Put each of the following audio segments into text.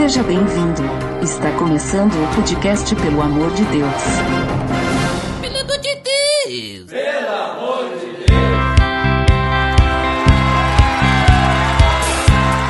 Seja bem-vindo. Está começando o podcast Pelo Amor de Deus. Pelo amor de Deus! Pelo amor de Deus!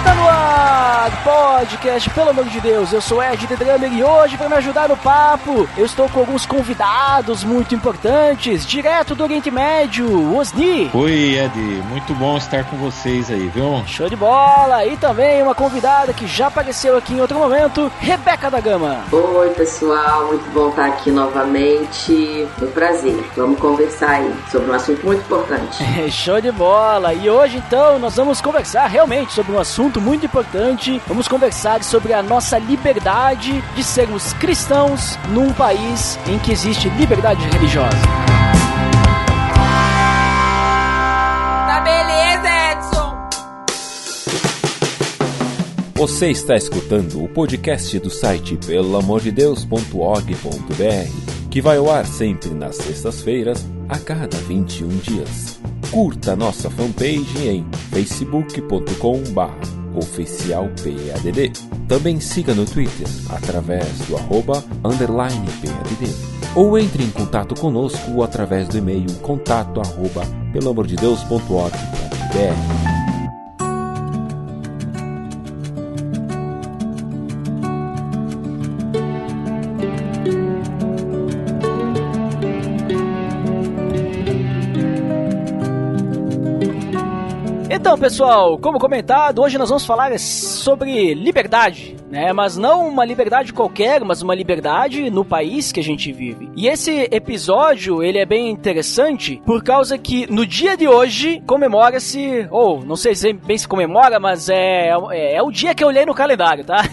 Tá no ar, podcast Pelo Amor de Deus. Eu sou Ed The Drummer e hoje, para me ajudar no papo, eu estou com alguns convidados muito importantes, direto do Oriente Médio, Osni. Oi, Ed, muito bom estar com vocês aí, viu? Show de bola! E também uma convidada que já apareceu aqui em outro momento, Rebeca da Gama. Oi, pessoal, muito bom estar aqui novamente. Um prazer. Vamos conversar aí sobre um assunto muito importante. Show de bola! E hoje, então, nós vamos conversar realmente sobre um assunto muito importante. Vamos conversar sobre a nossa liberdade de sermos cristãos num país em que existe liberdade religiosa. Tá beleza, Edson! Você está escutando o podcast do site pelamordedeus.org.br, que vai ao ar sempre nas sextas-feiras, a cada 21 dias. Curta nossa fanpage em facebook.com/oficialpadd. Também siga no Twitter, através do @_PADD. Ou entre em contato conosco através do e-mail contato@pelamordedeus.org.br. Então, pessoal, como comentado, hoje nós vamos falar sobre liberdade, né? Mas não uma liberdade qualquer, mas uma liberdade no país que a gente vive. E esse episódio, ele é bem interessante por causa que no dia de hoje comemora-se, ou não sei bem se comemora, mas é o dia que eu olhei no calendário, tá?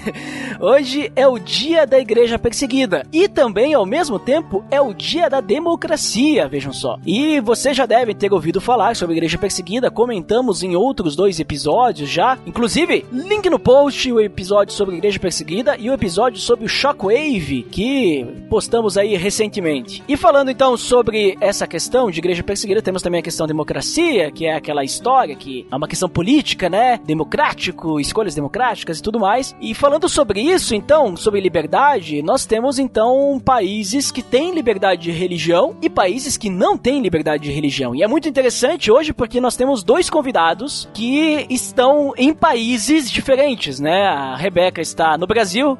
Hoje é o dia da igreja perseguida e também, ao mesmo tempo, é o dia da democracia, vejam só. E vocês já devem ter ouvido falar sobre a igreja perseguida, comentamos em outros 2 episódios já, inclusive, link no post, o episódio sobre a igreja perseguida e o episódio sobre o Shockwave, que postamos aí recentemente. E falando então sobre essa questão de igreja perseguida, temos também a questão da democracia, que é aquela história que é uma questão política, né, democrático, escolhas democráticas e tudo mais. E falando sobre isso, então, sobre liberdade, nós temos então países que têm liberdade de religião e países que não têm liberdade de religião. E é muito interessante hoje porque nós temos 2 convidados que estão em países diferentes, né? A Rebeca está no Brasil,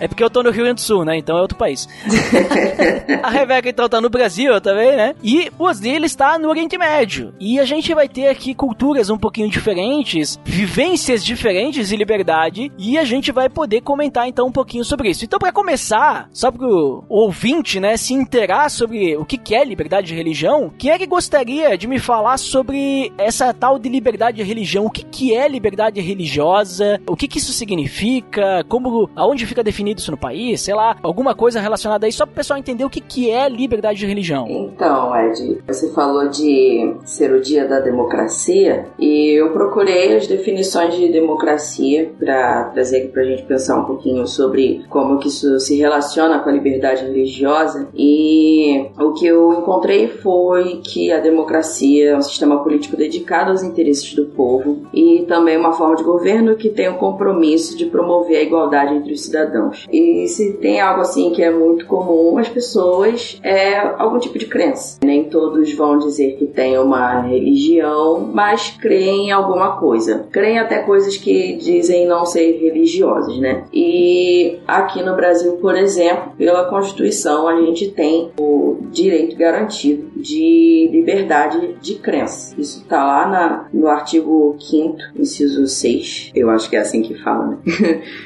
é porque eu tô no Rio Grande do Sul, né? Então é outro país. A Rebeca então tá no Brasil também, né? E o Osni, ele está no Oriente Médio. E a gente vai ter aqui culturas um pouquinho diferentes, vivências diferentes de liberdade, e a gente vai poder comentar então um pouquinho sobre isso. Então, para começar, só pro ouvinte, né, se inteirar sobre o que é liberdade de religião, quem é que gostaria de me falar sobre essa tal de liberdade de religião? O que é liberdade religiosa? O que isso significa? Aonde fica definido isso no país? Sei lá, alguma coisa relacionada a isso, só para o pessoal entender o que é liberdade de religião. Então, Ed, você falou de ser o dia da democracia e eu procurei as definições de democracia para trazer aqui pra gente pensar um pouquinho sobre como que isso se relaciona com a liberdade religiosa, e o que eu encontrei foi que a democracia é um sistema político dedicado aos interesses do povo e também uma forma de governo que tem o compromisso de promover a igualdade entre os cidadãos. E se tem algo assim que é muito comum às pessoas, é algum tipo de crença. Nem todos vão dizer que tem uma religião, mas creem em alguma coisa. Creem até coisas que dizem não ser religiosas, né? E aqui no Brasil, por exemplo, pela Constituição, a gente tem o direito garantido de liberdade de crença. Isso tá lá no artigo 5º, inciso 6, eu acho que é assim que fala, né?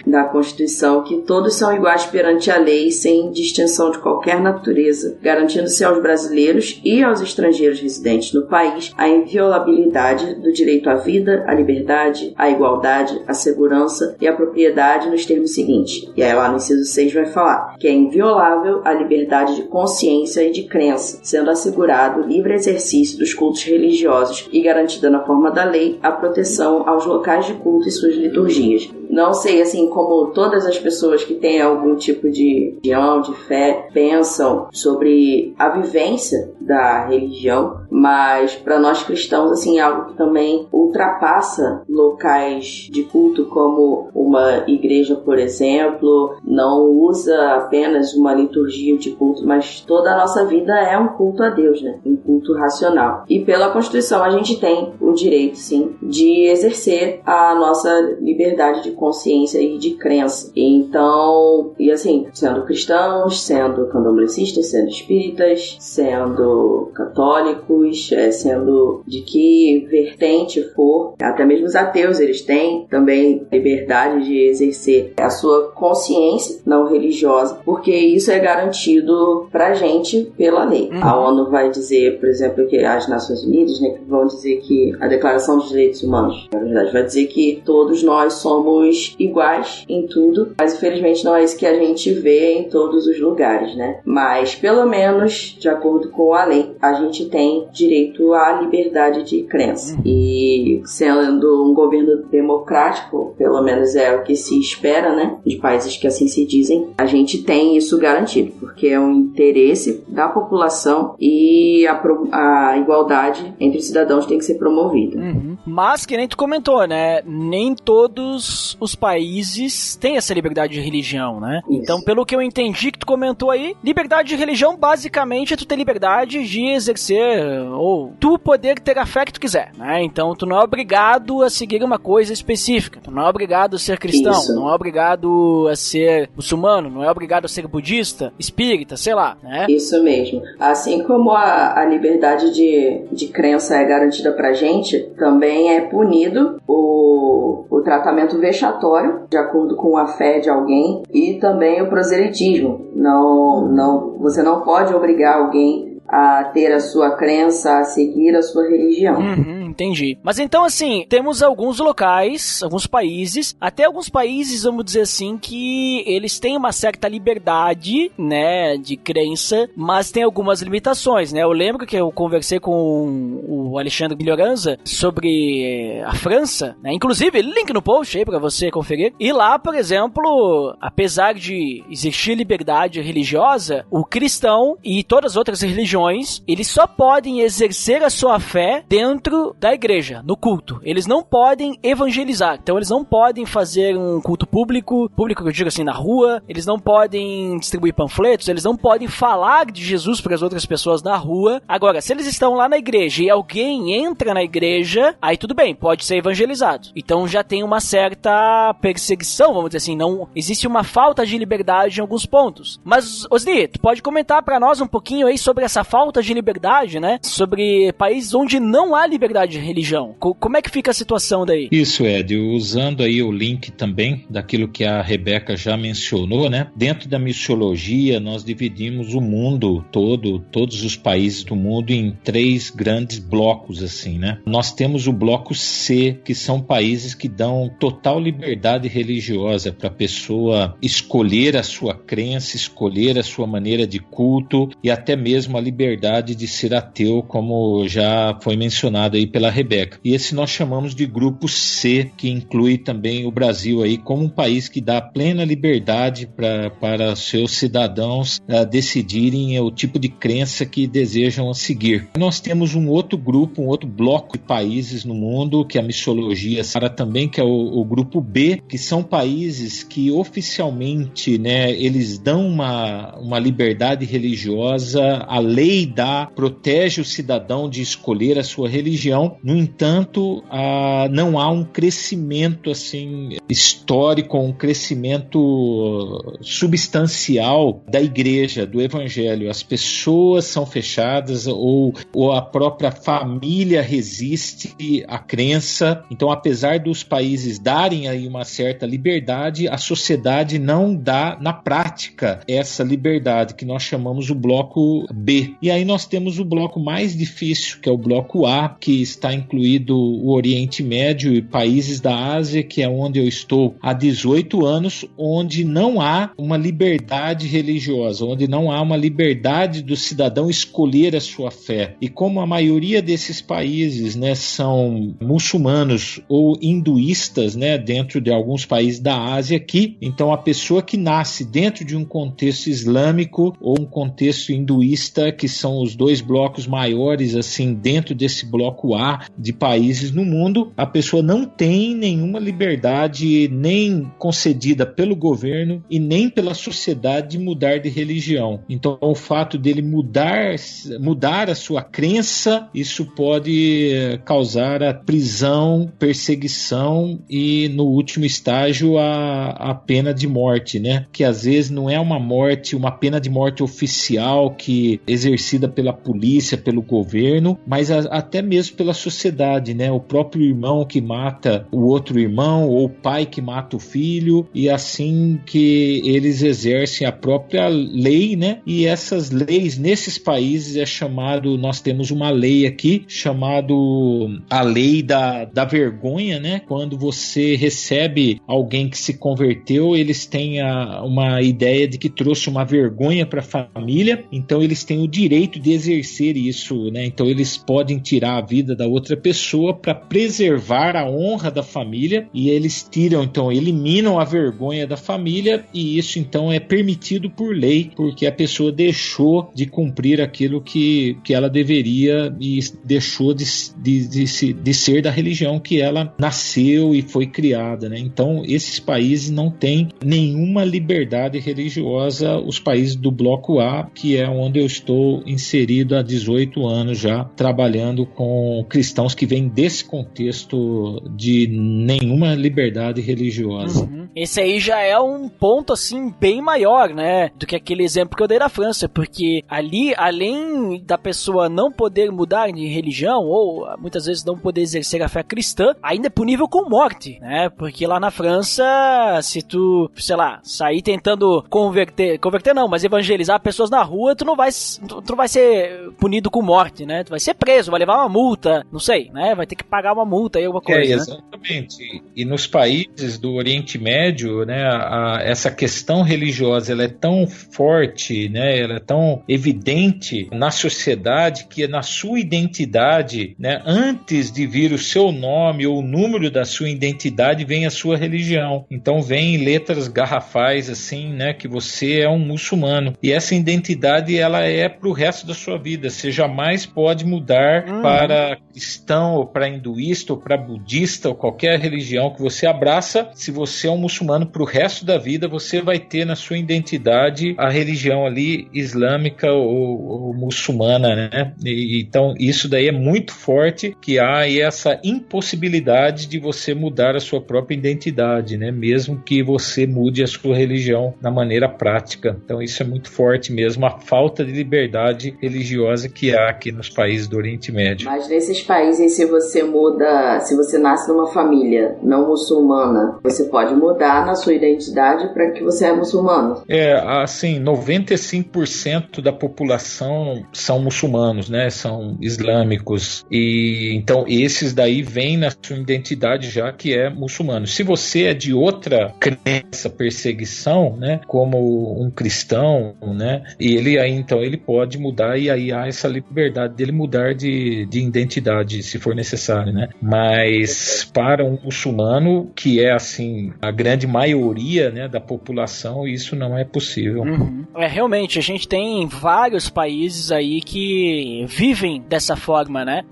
Da Constituição, que todos são iguais perante a lei, sem distinção de qualquer natureza, garantindo-se aos brasileiros e aos estrangeiros residentes no país a inviolabilidade do direito à vida, à liberdade, à igualdade, à segurança e à propriedade nos termos seguintes. E aí lá no inciso 6 vai falar que é inviolável a liberdade de consciência e de crença, sendo assegurado o livre exercício dos cultos religiosos e garantida na forma da lei a proteção aos locais de culto e suas liturgias. Não sei, assim, como todas as pessoas que têm algum tipo de religião, de fé, pensam sobre a vivência da religião, mas para nós cristãos, assim, é algo que também ultrapassa locais de culto, como uma igreja, por exemplo, não usa apenas uma liturgia de culto, mas toda a nossa vida é um culto a Deus, né? Um culto racional. E pela Constituição a gente tem o direito, sim, de exercer a nossa liberdade de consciência e de crença. Então, e assim, sendo cristãos, sendo candomblecistas, sendo espíritas, sendo católicos, sendo de que vertente for, até mesmo os ateus, eles têm também liberdade de exercer a sua consciência não religiosa, porque isso é garantido pra gente pela lei. A ONU vai dizer, por exemplo, que as Nações Unidas, né, que vão dizer que a Declaração dos Direitos Humanos, na verdade, vai dizer que todos nós somos iguais em tudo, mas infelizmente não é isso que a gente vê em todos os lugares, né? Mas, pelo menos, de acordo com a lei, a gente tem direito à liberdade de crença. E sendo um governo democrático, pelo menos é o que se espera, né? De países que assim se dizem, a gente tem isso garantido, porque é um interesse da população e a igualdade entre cidadãos tem que ser promovida. Mas, que nem tu comentou, né? Nem todos os países têm essa liberdade de religião, né? Isso. Então, pelo que eu entendi que tu comentou aí, liberdade de religião basicamente é tu ter liberdade de exercer ou tu poder ter a fé que tu quiser, né? Então, tu não é obrigado a seguir uma coisa específica. Tu não é obrigado a ser cristão, Isso. não é obrigado a ser muçulmano, não é obrigado a ser budista, espírita, sei lá, né? Isso mesmo. Assim como a liberdade de crença é garantida pra gente, também é punido o tratamento vexatório, de acordo com a fé de alguém, e também o proselitismo. Você não pode obrigar alguém a ter a sua crença, a seguir a sua religião. Entendi. Mas então, assim, temos alguns locais, alguns países, até alguns países, vamos dizer assim, que eles têm uma certa liberdade, né, de crença, mas tem algumas limitações, né? Eu lembro que eu conversei com o Alexandre Milhoranza sobre a França, né? Inclusive, link no post aí pra você conferir. E lá, por exemplo, apesar de existir liberdade religiosa, o cristão e todas as outras religiões, eles só podem exercer a sua fé dentro da igreja, no culto. Eles não podem evangelizar. Então eles não podem fazer um culto público que eu digo assim, na rua. Eles não podem distribuir panfletos. Eles não podem falar de Jesus para as outras pessoas na rua. Agora, se eles estão lá na igreja e alguém entra na igreja, aí tudo bem, pode ser evangelizado. Então já tem uma certa perseguição, vamos dizer assim. Não existe uma falta de liberdade em alguns pontos. Mas, Osni, tu pode comentar para nós um pouquinho aí sobre essa falta de liberdade, né? Sobre países onde não há liberdade de religião. Como é que fica a situação daí? Isso, Ed, usando aí o link também daquilo que a Rebeca já mencionou, né? Dentro da missiologia, nós dividimos o mundo todo, todos os países do mundo, em 3 grandes blocos, assim, né? Nós temos o bloco C, que são países que dão total liberdade religiosa para a pessoa escolher a sua crença, escolher a sua maneira de culto e até mesmo a liberdade de ser ateu, como já foi mencionado aí pela Rebeca. E esse nós chamamos de grupo C, que inclui também o Brasil aí como um país que dá plena liberdade para seus cidadãos decidirem o tipo de crença que desejam seguir. Nós temos um outro grupo, um outro bloco de países no mundo, que a missiologia para também, que é o grupo B, que são países que oficialmente, né, eles dão uma liberdade religiosa, a lei protege o cidadão de escolher a sua religião. No entanto, não há um crescimento assim histórico, um crescimento substancial da igreja, do evangelho. As pessoas são fechadas ou a própria família resiste à crença. Então, apesar dos países darem aí uma certa liberdade, a sociedade não dá na prática essa liberdade, que nós chamamos o bloco B. E aí nós temos o bloco mais difícil, que é o bloco A, que está está incluído o Oriente Médio e países da Ásia, que é onde eu estou há 18 anos, onde não há uma liberdade religiosa, onde não há uma liberdade do cidadão escolher a sua fé. E como a maioria desses países, né, são muçulmanos ou hinduístas, né, dentro de alguns países da Ásia aqui, então a pessoa que nasce dentro de um contexto islâmico ou um contexto hinduísta, que são os dois blocos maiores assim dentro desse bloco A de países no mundo, a pessoa não tem nenhuma liberdade nem concedida pelo governo e nem pela sociedade de mudar de religião. Então o fato dele mudar a sua crença, isso pode causar a prisão, perseguição e no último estágio a pena de morte, né? Que às vezes não é uma pena de morte oficial que exercida pela polícia, pelo governo, mas até mesmo pela sociedade, né? O próprio irmão que mata o outro irmão, ou o pai que mata o filho, e assim que eles exercem a própria lei, né? E essas leis nesses países nós temos uma lei aqui chamado a lei da vergonha, né? Quando você recebe alguém que se converteu, eles têm uma ideia de que trouxe uma vergonha para a família, então eles têm o direito de exercer isso, né? Então eles podem tirar a vida da outra pessoa para preservar a honra da família, e eles eliminam a vergonha da família, e isso então é permitido por lei, porque a pessoa deixou de cumprir aquilo que ela deveria e deixou de ser da religião que ela nasceu e foi criada, né? Então esses países não têm nenhuma liberdade religiosa, os países do bloco A, que é onde eu estou inserido há 18 anos já, trabalhando com cristãos que vêm desse contexto de nenhuma liberdade religiosa. Uhum. Esse aí já é um ponto assim bem maior, né, do que aquele exemplo que eu dei da França, porque ali, além da pessoa não poder mudar de religião, ou muitas vezes não poder exercer a fé cristã, ainda é punível com morte, né, porque lá na França, se tu, sei lá, sair tentando converter não, mas evangelizar pessoas na rua, tu não vai ser punido com morte, né, tu vai ser preso, vai levar uma multa, não sei, né, vai ter que pagar uma multa aí, alguma coisa, exatamente, né? E nos países do Oriente Médio, né, essa questão religiosa, ela é tão forte, né, ela é tão evidente na sociedade, que na sua identidade, né, antes de vir o seu nome ou o número da sua identidade, vem a sua religião. Então vem em letras garrafais assim, né, que você é um muçulmano. E essa identidade, ela é para o resto da sua vida. Você jamais pode mudar para cristão, ou para hinduísta, ou para budista, ou qualquer religião que você abraça. Se você é um muçulmano para o resto da vida, você vai ter na sua identidade a religião ali islâmica ou muçulmana, né? Então isso daí é muito forte, que há essa impossibilidade de você mudar a sua própria identidade, né? Mesmo que você mude a sua religião na maneira prática. Então isso é muito forte mesmo, a falta de liberdade religiosa que há aqui nos países do Oriente Médio. Mas nesses países, se você nasce numa família não muçulmana, você pode mudar na sua identidade para que você é muçulmano? Assim, 95% da população são muçulmanos, né? São islâmicos. E então esses daí vêm na sua identidade já que é muçulmano. Se você é de outra crença, perseguição, né? Como um cristão, né? E ele aí então ele pode mudar, e aí há essa liberdade dele mudar de identidade, se for necessário, né? Mas para um muçulmano, que é assim a grande maioria, né, da população, isso não é possível. Uhum. Realmente, a gente tem vários países aí que vivem dessa forma, né?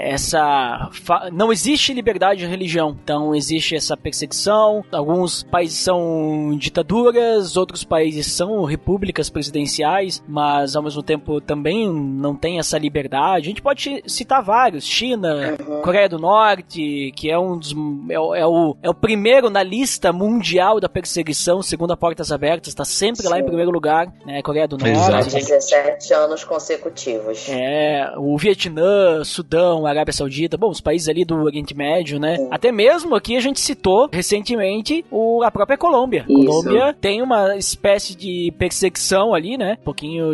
Não existe liberdade de religião, então existe essa perseguição. Alguns países são ditaduras, outros países são repúblicas presidenciais, mas ao mesmo tempo também não tem essa liberdade. A gente pode citar vários: China, Coreia do Norte, que é o primeiro na lista mundial da perseguição, segundo a Portas Abertas, está sempre lá em primeiro lugar, né? Coreia do Norte. Exato. 17 anos consecutivos. O Vietnã, Sudão, Arábia Saudita, os países ali do Oriente Médio, né? Sim. Até mesmo aqui a gente citou recentemente a própria Colômbia. Isso. Colômbia tem uma espécie de perseguição ali, né? Pouquinho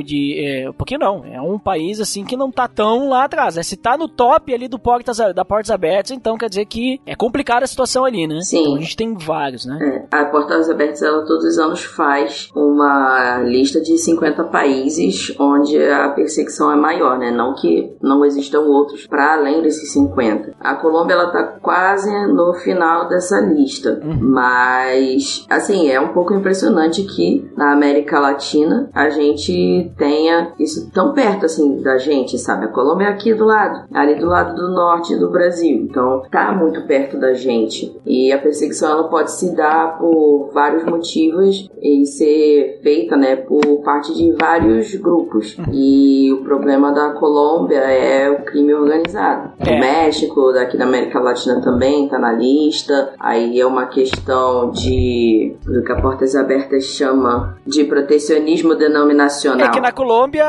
não, é um país assim que não tá tão lá atrás, né? Se tá no top ali do portas abertas, então quer dizer que é complicada a situação ali, né? Sim. Então a gente tem vários, né? A Portas Abertas, ela todos os anos faz uma lista de 50 países onde a perseguição é maior, né? Não que não existam outros para além desses 50. A Colômbia, ela tá quase no final dessa lista, mas, assim, é um pouco impressionante que na América Latina a gente tenha isso tão perto, assim, da gente, sabe? A Colômbia é aqui do lado, ali do lado do norte do Brasil, então tá muito perto da gente. E a perseguição, ela pode se dar por vários motivos e ser feita, né, por parte de vários grupos. E o problema da Colômbia é o crime organizado. O México, daqui da América Latina também tá na lista. Aí é uma questão de do que a Portas Abertas chama de protecionismo denominacional. É que na Colômbia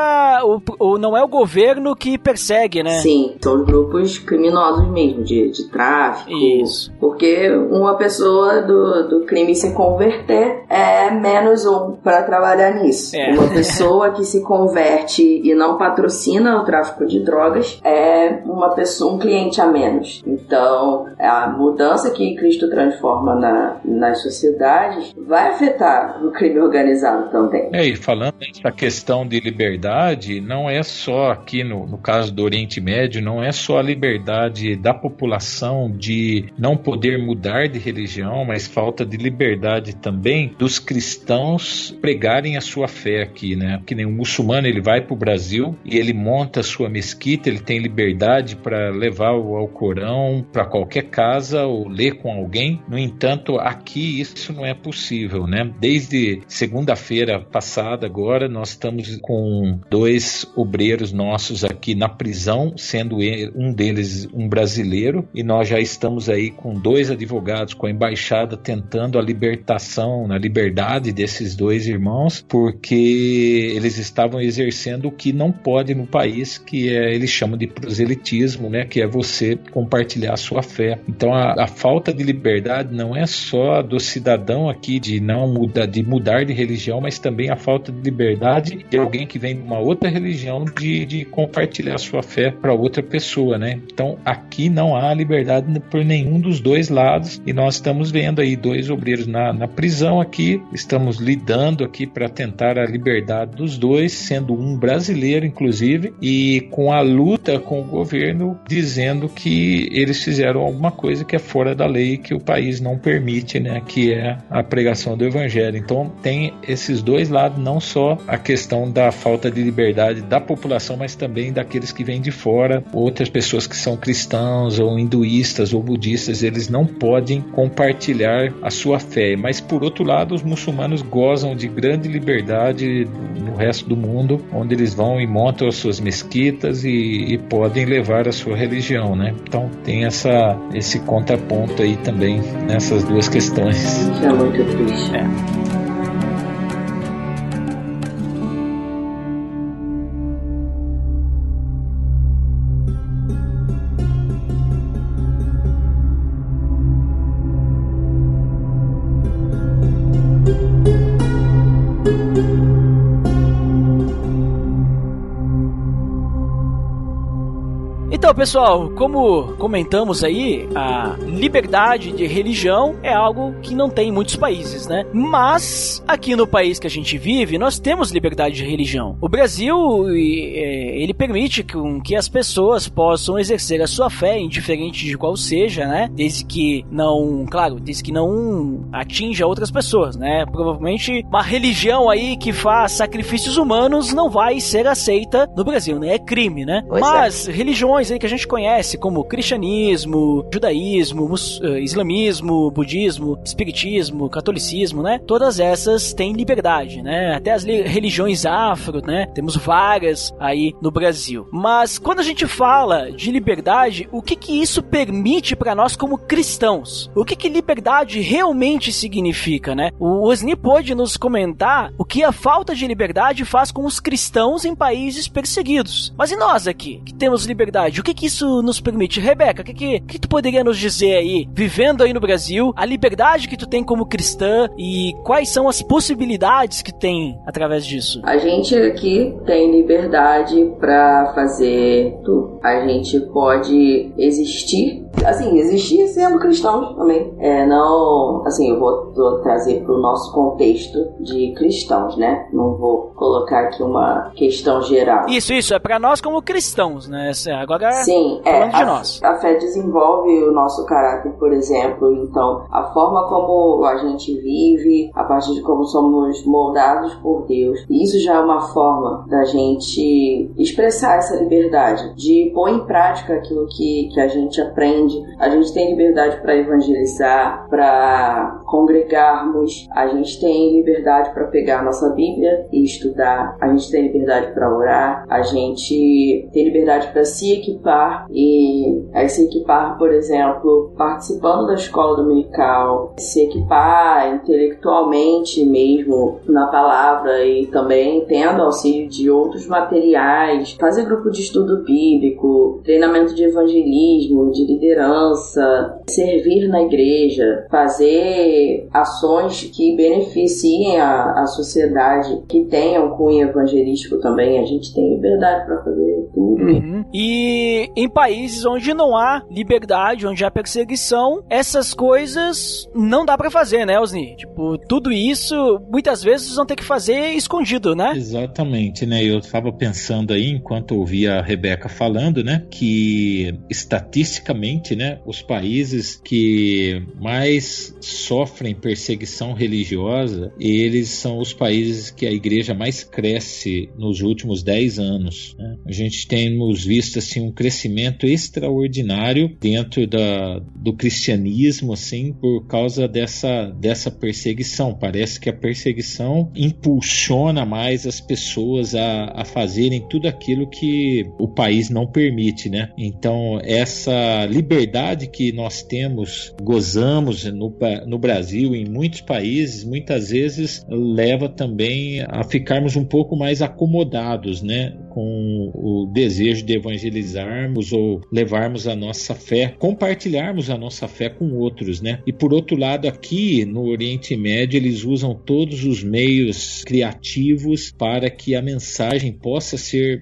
não é o governo que persegue, né? Sim, são os grupos criminosos mesmo, de tráfico. Isso. Porque uma pessoa do crime se converter é menos um para trabalhar nisso. Uma pessoa que se converte e não patrocina o tráfico de drogas é um cliente a menos. Então, a mudança que Cristo transforma nas sociedades vai afetar o crime organizado também. E falando dessa questão de liberdade, não é só aqui no caso do Oriente Médio, não é só a liberdade da população de não poder mudar de religião, mas falta de liberdade também dos cristãos pregarem a sua fé aqui, né? Que nem um muçulmano, ele vai para o Brasil e ele monta a sua mesquita, ele tem liberdade para levar o Alcorão para qualquer casa ou ler com alguém. No entanto, aqui isso não é possível, né? Desde segunda-feira passada agora, nós estamos com 2 obreiros nossos aqui na prisão, sendo um deles um brasileiro, e nós já estamos aí com 2 advogados com a embaixada tentando a libertação, a liberdade desses 2 irmãos, porque eles estavam exercendo o que não pode no país, que eles chamam de proselitismo, né? Que é você compartilhar a sua fé. Então a falta de liberdade não é só do cidadão aqui de mudar de religião, mas também a falta de liberdade de alguém que vem de uma outra religião de compartilhar a sua fé para outra pessoa, né? Então aqui não há liberdade por nenhum dos 2 lados, e nós estamos vendo aí 2 obreiros na prisão aqui, estamos lidando aqui para tentar a liberdade dos 2, sendo um brasileiro inclusive, e com a luta com o governo dizendo que eles fizeram alguma coisa que é fora da lei, que o país não permite, né? Que é a pregação do evangelho. Então tem esses 2 lados, não só a questão da falta de liberdade da população, mas também daqueles que vêm de fora, outras pessoas que são cristãos ou hinduístas ou budistas, eles não podem compartilhar a sua fé. Mas por outro lado, os muçulmanos gozam de grande liberdade no resto do mundo, onde eles vão e montam as suas mesquitas e podem levar a sua religião, né? Então tem esse contraponto aí também nessas 2 questões. Isso é muito triste. Então, pessoal, como comentamos aí, a liberdade de religião é algo que não tem em muitos países, né? Mas, aqui no país que a gente vive, nós temos liberdade de religião. O Brasil, ele permite que as pessoas possam exercer a sua fé, indiferente de qual seja, né? Desde que não atinja outras pessoas, né? Provavelmente, uma religião aí que faz sacrifícios humanos não vai ser aceita no Brasil, né? É crime, né? Mas religiões aí que a gente conhece, como cristianismo, judaísmo, islamismo, budismo, espiritismo, catolicismo, né? Todas essas têm liberdade, né? Até as religiões afro, né? Temos várias aí no Brasil. Mas quando a gente fala de liberdade, o que isso permite para nós como cristãos? O que liberdade realmente significa, né? O Osni pôde nos comentar o que a falta de liberdade faz com os cristãos em países perseguidos. Mas e nós aqui, que temos liberdade? liberdade. O que isso nos permite? Rebeca, o que tu poderia nos dizer aí, vivendo aí no Brasil, a liberdade que tu tem como cristã e quais são as possibilidades que tem através disso? A gente aqui tem liberdade para fazer tudo. A gente pode existir, assim, existir sendo cristãos também. Não, assim, eu vou trazer para o nosso contexto de cristãos, né? Não vou colocar aqui uma questão geral. Isso, é para nós como cristãos, né? Agora, sim, falando de nós. A fé desenvolve o nosso caráter, por exemplo. Então, a forma como a gente vive, a partir de como somos moldados por Deus, isso já é uma forma da gente expressar essa liberdade, de pôr em prática aquilo que a gente aprende. A gente tem liberdade para evangelizar, para congregarmos, a gente tem liberdade para pegar a nossa Bíblia e estudar, a gente tem liberdade para orar, a gente tem liberdade para se equipar e se equipar, por exemplo, participando da escola dominical, se equipar intelectualmente mesmo na palavra e também tendo auxílio de outros materiais, fazer grupo de estudo bíblico, treinamento de evangelismo, de liderança, servir na igreja, fazer ações que beneficiem a sociedade, que tenham cunho evangelístico também. A gente tem liberdade para fazer tudo. Uhum. E em países onde não há liberdade, onde há perseguição, essas coisas não dá pra fazer, né, Osni? Tipo, tudo isso, muitas vezes vão ter que fazer escondido, né? Exatamente, né? Eu estava pensando aí, enquanto ouvia a Rebeca falando, né, que estatisticamente, né, os países que mais sofrem perseguição religiosa, eles são os países que a igreja mais cresce nos últimos 10 anos, né? A gente temos visto assim um crescimento extraordinário dentro do cristianismo, assim, por causa dessa perseguição. Parece que a perseguição impulsiona mais as pessoas a fazerem tudo aquilo que o país não permite, né? Então, essa liberdade que nós temos, gozamos no Brasil, em muitos países, muitas vezes leva também a ficarmos um pouco mais acomodados, né, com o desejo de evangelizarmos ou levarmos a nossa fé, compartilharmos a nossa fé com outros, né? E por outro lado, aqui no Oriente Médio, eles usam todos os meios criativos para que a mensagem possa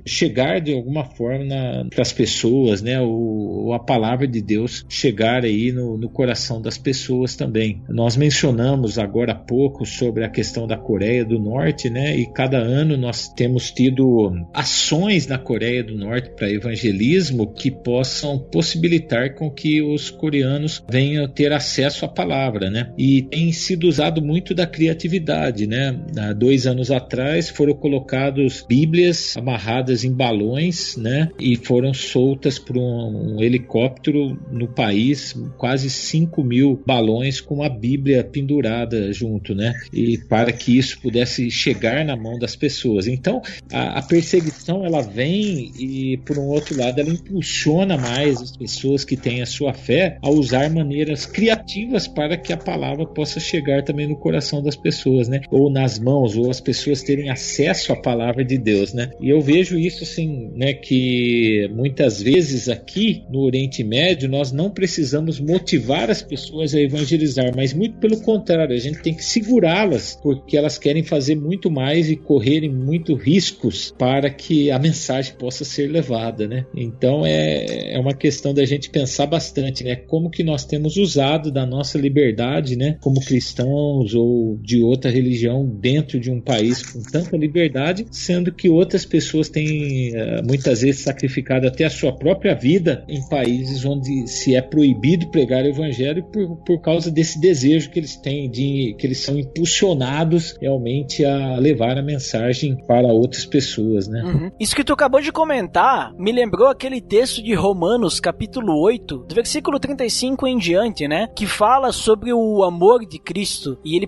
chegar de alguma forma para as pessoas, né? Ou a palavra de Deus chegar aí no coração das pessoas também. Nós mencionamos agora há pouco sobre a questão da Coreia do Norte, né? E cada ano nós temos tido ações na Coreia do Norte para evangelismo que possam possibilitar com que os coreanos venham ter acesso à palavra, né? E tem sido usado muito da criatividade, né? Há 2 anos atrás foram colocados bíblias amarradas em balões, né? E foram soltas por um helicóptero no país, quase 5.000 balões com a Bíblia pendurada junto, né? E para que isso pudesse chegar na mão das pessoas. Então, a perseguição, ela vem e, por um outro lado, ela impulsiona mais as pessoas que têm a sua fé a usar maneiras criativas para que a palavra possa chegar também no coração das pessoas, né? Ou nas mãos, ou as pessoas terem acesso à palavra de Deus, né? E eu vejo isso assim, né, que muitas vezes aqui no Oriente Médio nós não precisamos motivar as pessoas a evangelizar, mas muito pelo contrário, a gente tem que segurá-las, porque elas querem fazer muito mais e correrem muito riscos para que a mensagem possa ser levada, né? Então é uma questão da gente pensar bastante, né? Como que nós temos usado da nossa liberdade, né? Como cristãos ou de outra religião dentro de um país com tanta liberdade, sendo que outras pessoas têm muitas vezes sacrificado até a sua própria vida em países onde se é proibido pregar o evangelho por causa desse desejo que eles têm, que eles são impulsionados realmente a levar a mensagem para outras pessoas, né? Uhum. Isso que tu acabou de comentar me lembrou aquele texto de Romanos, capítulo 8, do versículo 35 em diante, né? Que fala sobre o amor de Cristo. E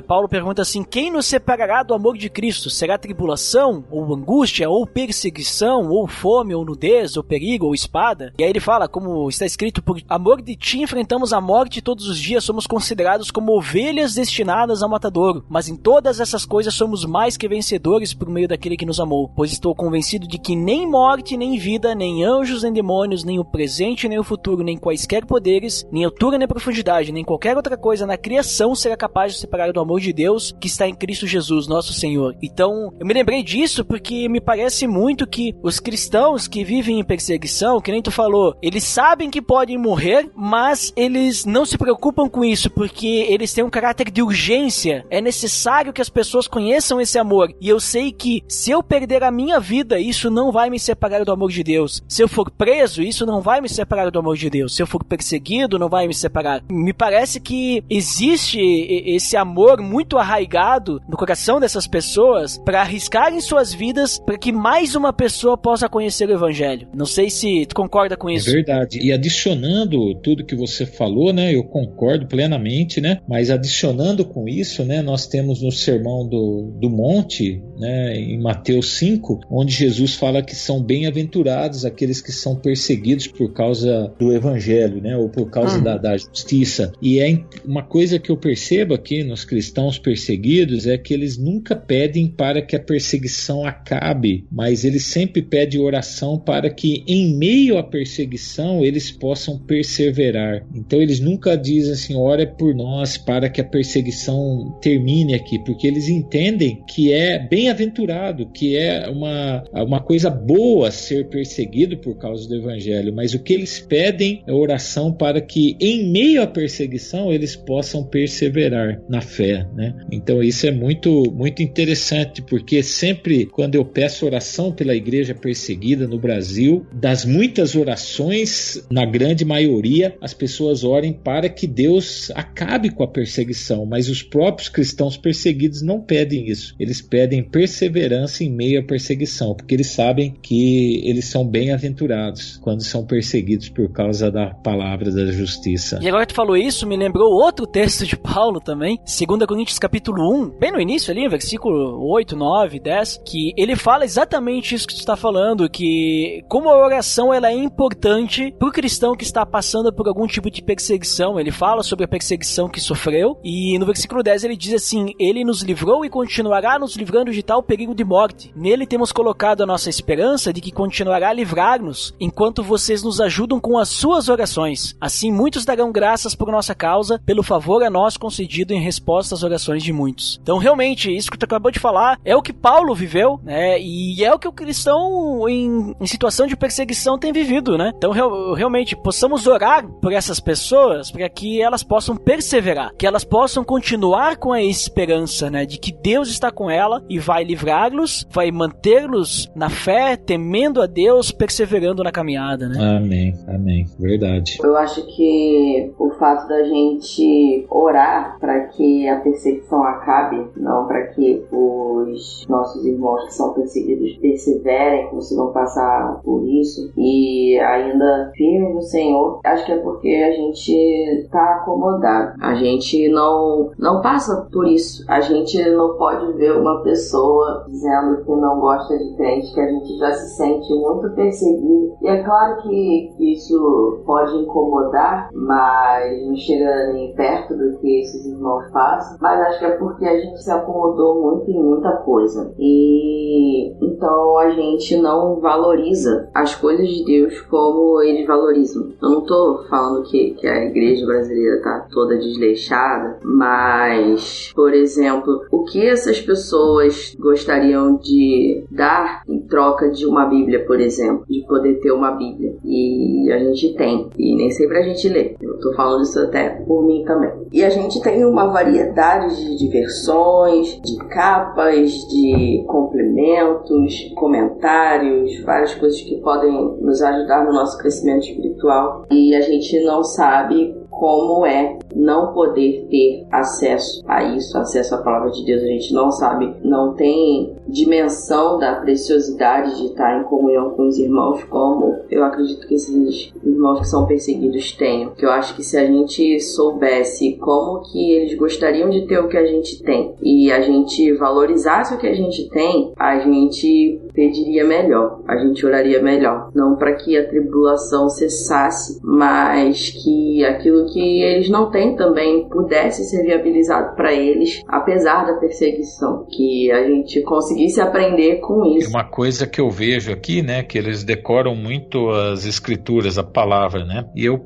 Paulo pergunta assim, quem nos separará do amor de Cristo? Será tribulação, ou angústia, ou perseguição, ou fome, ou nudez, ou perigo, ou espada? E aí ele fala, como está escrito, por amor de ti enfrentamos a morte todos os dias, somos considerados como ovelhas destinadas ao matadouro, mas em todas essas coisas somos mais que vencedores por meio daquele que nos amou, pois estou convencido de que nem morte, nem vida, nem anjos, nem demônios, nem o presente, nem o futuro, nem quaisquer poderes, nem altura, nem profundidade, nem qualquer outra coisa na criação será capaz de separar do amor de Deus que está em Cristo Jesus, nosso Senhor. Então, eu me lembrei disso porque me parece muito que os cristãos que vivem em perseguição, que nem tu falou, eles sabem que podem morrer, mas eles não se preocupam com isso, porque eles têm um caráter de urgência. É necessário que as pessoas conheçam esse amor. E eu sei que se eu perder a minha vida, isso não vai me separar do amor de Deus. Se eu for preso, isso não vai me separar do amor de Deus. Se eu for perseguido, não vai me separar. Me parece que existe esse amor muito arraigado no coração dessas pessoas para arriscarem suas vidas para que mais uma pessoa possa conhecer o Evangelho. Não sei se tu concorda com isso. É verdade. E adicionando tudo que você falou, né, eu concordo plenamente, né, mas adicionando com isso, né, nós temos no Sermão do Monte, né, em Mateus 5, onde Jesus fala que são bem-aventurados aqueles que são perseguidos por causa do Evangelho, né, ou por causa da justiça. E é uma coisa que eu percebo aqui nos cristãos perseguidos é que eles nunca pedem para que a perseguição acabe, mas eles sempre pedem oração para que em meio à perseguição eles possam perseverar. Então eles nunca dizem assim, ora por nós para que a perseguição termine aqui, porque eles entendem que é bem-aventurado, que é uma coisa boa ser perseguido por causa do Evangelho, mas o que eles pedem é oração para que em meio à perseguição eles possam perseverar na fé, né? Então isso é muito, muito interessante, porque sempre quando eu peço oração pela igreja perseguida no Brasil, das muitas orações, na grande maioria, as pessoas orem para que Deus acabe com a perseguição, mas os próprios cristãos perseguidos não pedem isso. Eles pedem perseverança em meio à perseguição, porque eles sabem que eles são bem-aventurados quando são perseguidos por causa da palavra da justiça. E agora que tu falou isso, me lembrou outro texto de Paulo também, 2 Coríntios capítulo 1, bem no início ali, versículo 8, 9, 10, que ele fala exatamente isso que tu está falando, que como a oração ela é importante para o cristão que está passando por algum tipo de perseguição. Ele fala sobre a perseguição que sofreu, e no versículo 10 ele diz assim, ele nos livrou e continuará nos livrando de tal perigo de morte. Nele temos colocado a nossa esperança de que continuará a livrar-nos, enquanto vocês nos ajudam com as suas orações. Assim muitos darão graças por nossa causa, pelo favor a nós concedido em resposta às orações de muitos. Então realmente, isso que tu acabou de falar, é o que Paulo viveu, né? E é o que o cristão em situação de perseguição tem vivido, né? Então realmente, possamos orar por essas pessoas, para que elas possam perseverar, que elas possam continuar com a esperança, né? De que Deus está com ela e vai livrá-los, vai mantê-los na fé, temendo a Deus, perseverando na caminhada, né? Amém, amém, verdade. Eu acho que o fato da gente orar para que a perseguição acabe, não para que os nossos irmãos que são perseguidos perseverem, consigam passar por isso e ainda firmes no Senhor, acho que é porque a gente está acomodado. A gente não passa por isso. A gente não pode ver uma pessoa dizendo que não gosta de crente, que a gente já se sente muito perseguido. E é claro que isso pode incomodar, mas não chega nem perto do que esses irmãos passam. Mas acho que é porque a gente se acomodou muito em muita coisa. E então a gente não valoriza as coisas de Deus como eles valorizam. Eu não tô falando que a igreja brasileira tá toda desleixada, mas, por exemplo, o que essas pessoas gostariam de dar em troca de uma Bíblia, por exemplo, de poder ter uma Bíblia, e a gente tem, e nem sempre a gente lê. Eu tô falando isso até por mim também. E a gente tem uma variedade de diversões, de capas, de complementos, comentários, várias coisas que podem nos ajudar no nosso crescimento espiritual, e a gente não sabe como é não poder ter acesso a isso, acesso à palavra de Deus. A gente não sabe, não tem dimensão da preciosidade de estar em comunhão com os irmãos, como eu acredito que esses irmãos que são perseguidos tenham. Que eu acho que se a gente soubesse como que eles gostariam de ter o que a gente tem e a gente valorizasse o que a gente tem, a gente pediria melhor, a gente oraria melhor. Não para que a tribulação cessasse, mas que aquilo que eles não têm também pudesse ser viabilizado para eles, apesar da perseguição, que a gente conseguisse aprender com isso. Uma coisa que eu vejo aqui, né, que eles decoram muito as escrituras, a palavra, né, e eu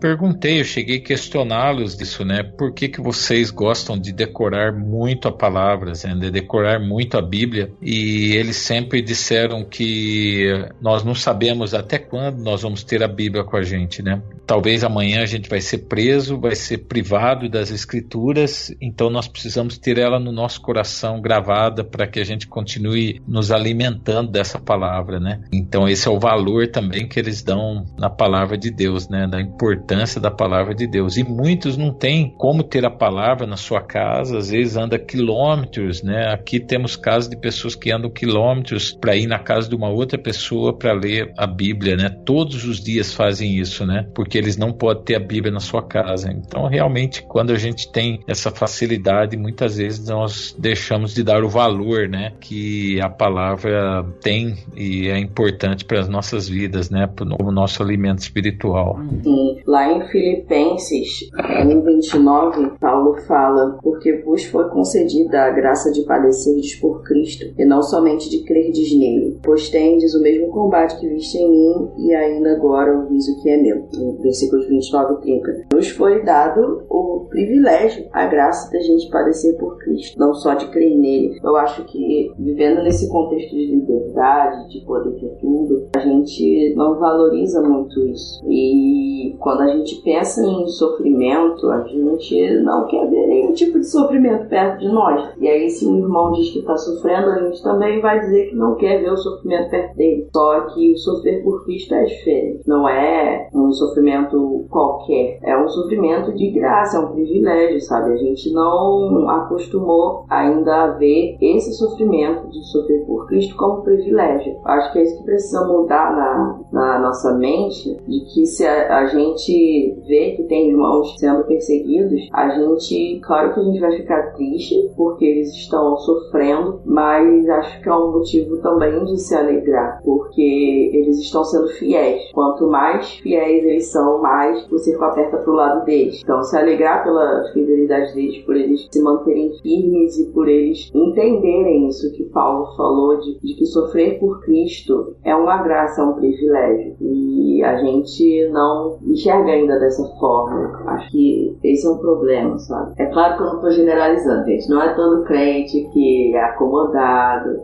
cheguei a questioná-los disso, né, por que vocês gostam de decorar muito a palavra, né, de decorar muito a Bíblia, e eles sempre disseram que nós não sabemos até quando nós vamos ter a Bíblia com a gente, né. Talvez amanhã a gente vai ser preso, vai ser privado das escrituras, então nós precisamos ter ela no nosso coração gravada para que a gente continue nos alimentando dessa palavra, né? Então esse é o valor também que eles dão na palavra de Deus, né? Da importância da palavra de Deus. E muitos não têm como ter a palavra na sua casa, às vezes anda quilômetros, né? Aqui temos casos de pessoas que andam quilômetros para ir na casa de uma outra pessoa para ler a Bíblia, né? Todos os dias fazem isso, né? Porque eles não podem ter a Bíblia na sua casa. Então, realmente, quando a gente tem essa facilidade, muitas vezes nós deixamos de dar o valor, né, que a palavra tem e é importante para as nossas vidas, né, para o nosso alimento espiritual. Sim. Lá em Filipenses, em 29, Paulo fala: porque vos foi concedida a graça de padecerdes por Cristo, e não somente de crerdes nele, pois tendes o mesmo combate que viste em mim, e ainda agora ouvis o que é meu. Versículos 29 e 30. Nos foi dado o privilégio, a graça da gente padecer por Cristo, não só de crer nele. Eu acho que, vivendo nesse contexto de liberdade, de poder ter tudo, a gente não valoriza muito isso. E quando a gente pensa em sofrimento, a gente não quer ver nenhum tipo de sofrimento perto de nós. E aí, se um irmão diz que está sofrendo, a gente também vai dizer que não quer ver o sofrimento perto dele. Só que o sofrer por Cristo é diferente. Não é um sofrimento qualquer, é um sofrimento de graça, é um privilégio, sabe? A gente não acostumou ainda a ver esse sofrimento de sofrer por Cristo como privilégio. Acho que é isso que precisa mudar na nossa mente, de que se a gente vê que tem irmãos sendo perseguidos, a gente, claro que a gente vai ficar triste porque eles estão sofrendo, mas acho que é um motivo também de se alegrar, porque eles estão sendo fiéis. Quanto mais fiéis eles são, mais o circo aperta pro lado deles. Então, se alegrar pela fidelidade deles, por eles se manterem firmes e por eles entenderem isso que Paulo falou, de que sofrer por Cristo é uma graça, é um privilégio. E a gente não enxerga ainda dessa forma. Acho que esse é um problema, sabe? É claro que eu não estou generalizando, gente. Não é todo crente que é acomodado,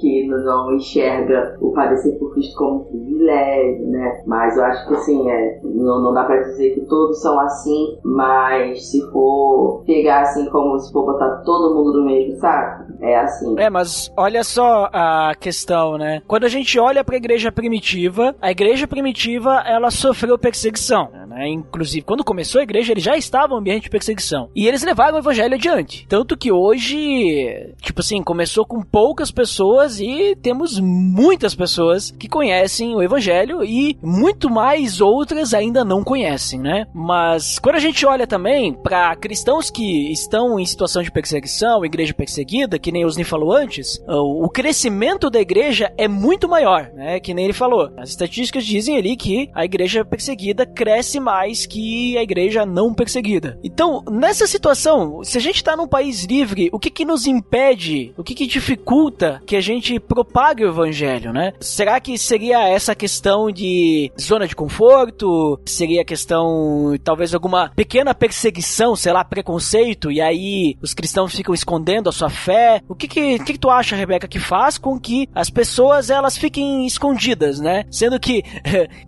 que não enxerga o padecer por Cristo como um privilégio, né? Mas eu acho que, assim, não dá pra dizer que todos são assim, mas se for pegar assim, como se for botar todo mundo no mesmo saco, é assim. Mas olha só a questão, né? Quando a gente olha pra igreja primitiva, a igreja primitiva, ela sofreu perseguição, né? Inclusive, quando começou a igreja, eles já estavam em ambiente de perseguição. E eles levaram o evangelho adiante. Tanto que hoje, tipo assim, começou com poucas pessoas e temos muitas pessoas que conhecem o evangelho e muito mais outras ainda não conhecem, né? Mas quando a gente olha também para cristãos que estão em situação de perseguição, igreja perseguida, que nem o Osni falou antes, o crescimento da igreja é muito maior, né? Que nem ele falou. As estatísticas dizem ali que a igreja perseguida cresce mais que a igreja não perseguida. Então, nessa situação, se a gente está num país livre, o que nos impede, o que dificulta que a gente propague o evangelho, né? Será que seria essa questão de zona de conforto? Seria a questão, talvez, alguma pequena perseguição, sei lá, preconceito, e aí os cristãos ficam escondendo a sua fé? O que tu acha, Rebeca, que faz com que as pessoas, elas fiquem escondidas, né? Sendo que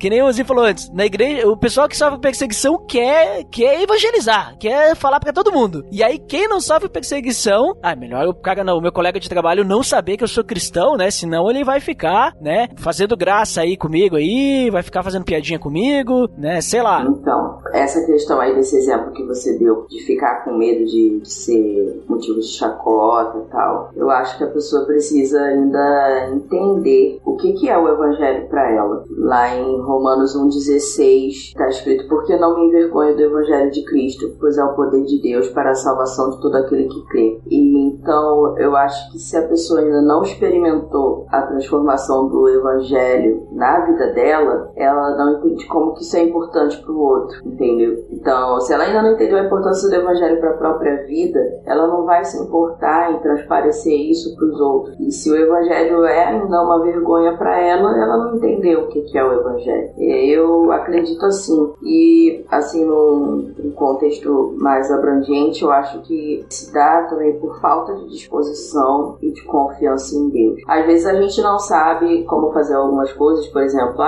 nem o Osni falou antes, na igreja, o pessoal que sofre perseguição quer evangelizar, quer falar pra todo mundo. E aí, quem não sofre perseguição, melhor o meu colega de trabalho não saber que eu sou cristão, né? Senão ele vai ficar, né, fazendo graça aí comigo aí, vai ficar fazendo piadinha comigo, né? Sei lá. Então, essa questão aí desse exemplo que você deu, de ficar com medo de ser motivo de chacota e tal, eu acho que a pessoa precisa ainda entender o que é o evangelho para ela. Lá em Romanos 1,16 está escrito: porque não me envergonho do evangelho de Cristo, pois é o poder de Deus para a salvação de todo aquele que crê. E então eu acho que se a pessoa ainda não experimentou a transformação do evangelho na vida dela, ela não entende como que isso é importante para o outro, entendeu? Então, se ela ainda não entendeu a importância do evangelho para a própria vida, ela não vai se importar em transparecer isso para os outros. E se o evangelho é ainda uma vergonha para ela não entendeu o que é o evangelho. Eu acredito assim. E assim, num contexto mais abrangente, eu acho que se dá também por falta de disposição e de confiança em Deus. Às vezes a gente não sabe como fazer algumas coisas, por exemplo,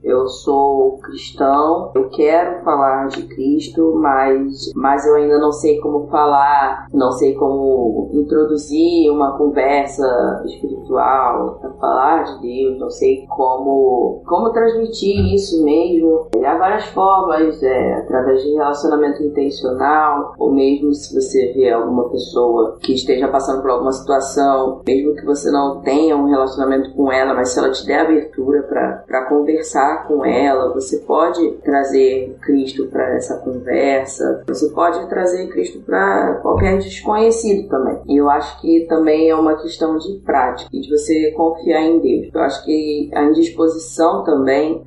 eu sou cristão, eu quero falar de Cristo, mas eu ainda não sei como falar, não sei como introduzir uma conversa espiritual para falar de Deus, não sei como transmitir isso mesmo. Há várias formas, através de relacionamento intencional, ou mesmo se você vê alguma pessoa que esteja passando por alguma situação, mesmo que você não tenha um relacionamento com ela, mas se ela te der abertura para conversar com ela, você pode trazer Cristo para essa conversa, você pode trazer Cristo para qualquer desconhecido também. E eu acho que também é uma questão de prática e de você confiar em Deus. Eu acho que a indisposição também,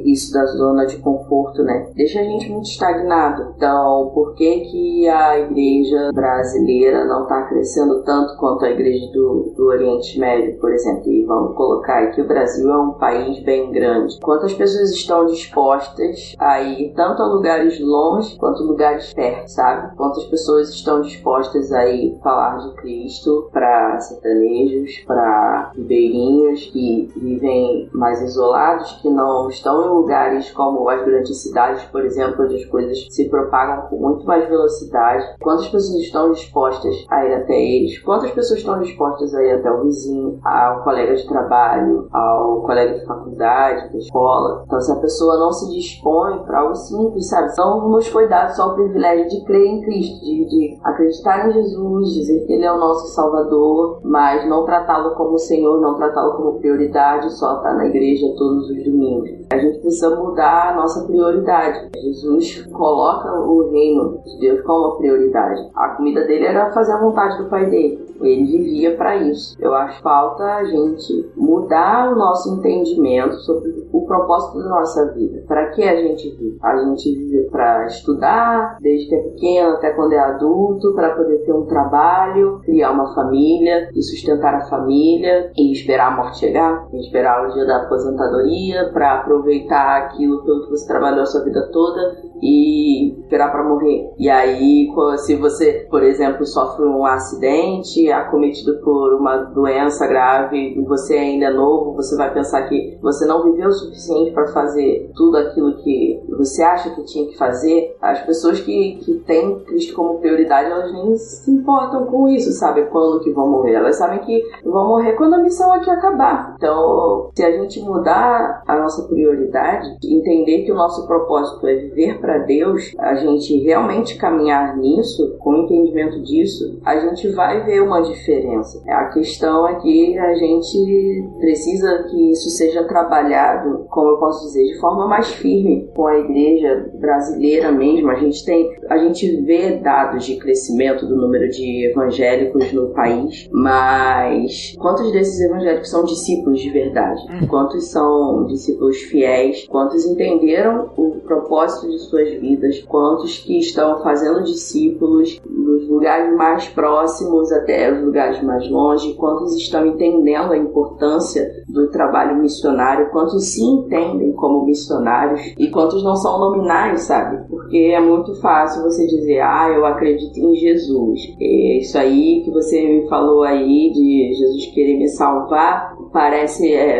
isso da zona de conforto, né, deixa a gente muito estagnado. Então, por que a igreja brasileira não está crescendo tanto quanto a igreja do Oriente Médio, por exemplo? E vamos colocar aí que o Brasil é um país bem grande. Quantas pessoas estão dispostas a ir tanto a lugares longe quanto lugares perto, sabe? Quantas pessoas estão dispostas a ir falar de Cristo para sertanejos, para ribeirinhos que vivem mais isolados, que não estão em lugares como as grandes cidades, por exemplo, onde as coisas se propagam com muito mais velocidade. Quantas pessoas estão dispostas a ir até eles? Quantas pessoas estão dispostas a ir até o vizinho, ao colega de trabalho, ao colega de faculdade, da escola? Então, se a pessoa não se dispõe para algo simples, sabe? Não nos foi dado só o privilégio de crer em Cristo, de acreditar em Jesus, dizer que Ele é o nosso Salvador, mas não tratá-lo como Senhor, não tratá-lo como prioridade, só estar na igreja todos os domingos. A gente precisa mudar a nossa prioridade. Jesus coloca o reino de Deus como prioridade. A comida dele era fazer a vontade do Pai dele. Ele vivia para isso. Eu acho que falta a gente mudar o nosso entendimento sobre o propósito da nossa vida. Para que a gente vive? A gente vive para estudar, desde que é pequeno até quando é adulto, para poder ter um trabalho, criar uma família e sustentar a família e esperar a morte chegar, e esperar o dia da aposentadoria para aproveitar aquilo pelo que você trabalhou a sua vida toda e esperar para morrer. E aí, se você, por exemplo, sofre um acidente, acometido por uma doença grave e você ainda é novo, você vai pensar que você não viveu o suficiente para fazer tudo aquilo que você acha que tinha que fazer. As pessoas que têm Cristo como prioridade, elas nem se importam com isso, sabe? Quando que vão morrer. Elas sabem que vão morrer quando a missão aqui acabar. Então, se a gente mudar a nossa prioridade, entender que o nosso propósito é viver para Deus, a gente realmente caminhar nisso, com o entendimento disso, a gente vai ver uma diferença. A questão é que a gente precisa que isso seja trabalhado, como eu posso dizer, de forma mais firme com a igreja brasileira mesmo. A gente vê dados de crescimento do número de evangélicos no país, mas quantos desses evangélicos são discípulos de verdade? Quantos são discípulos fiéis? Quantos entenderam o propósito de suas vidas? Quantos que estão fazendo discípulos nos lugares mais próximos até os lugares mais longe? Quantos estão entendendo a importância do trabalho missionário? Quantos se entendem como missionários? E quantos não são nominais, sabe? Porque é muito fácil você dizer, eu acredito em Jesus. Isso aí que você me falou aí de Jesus querer me salvar,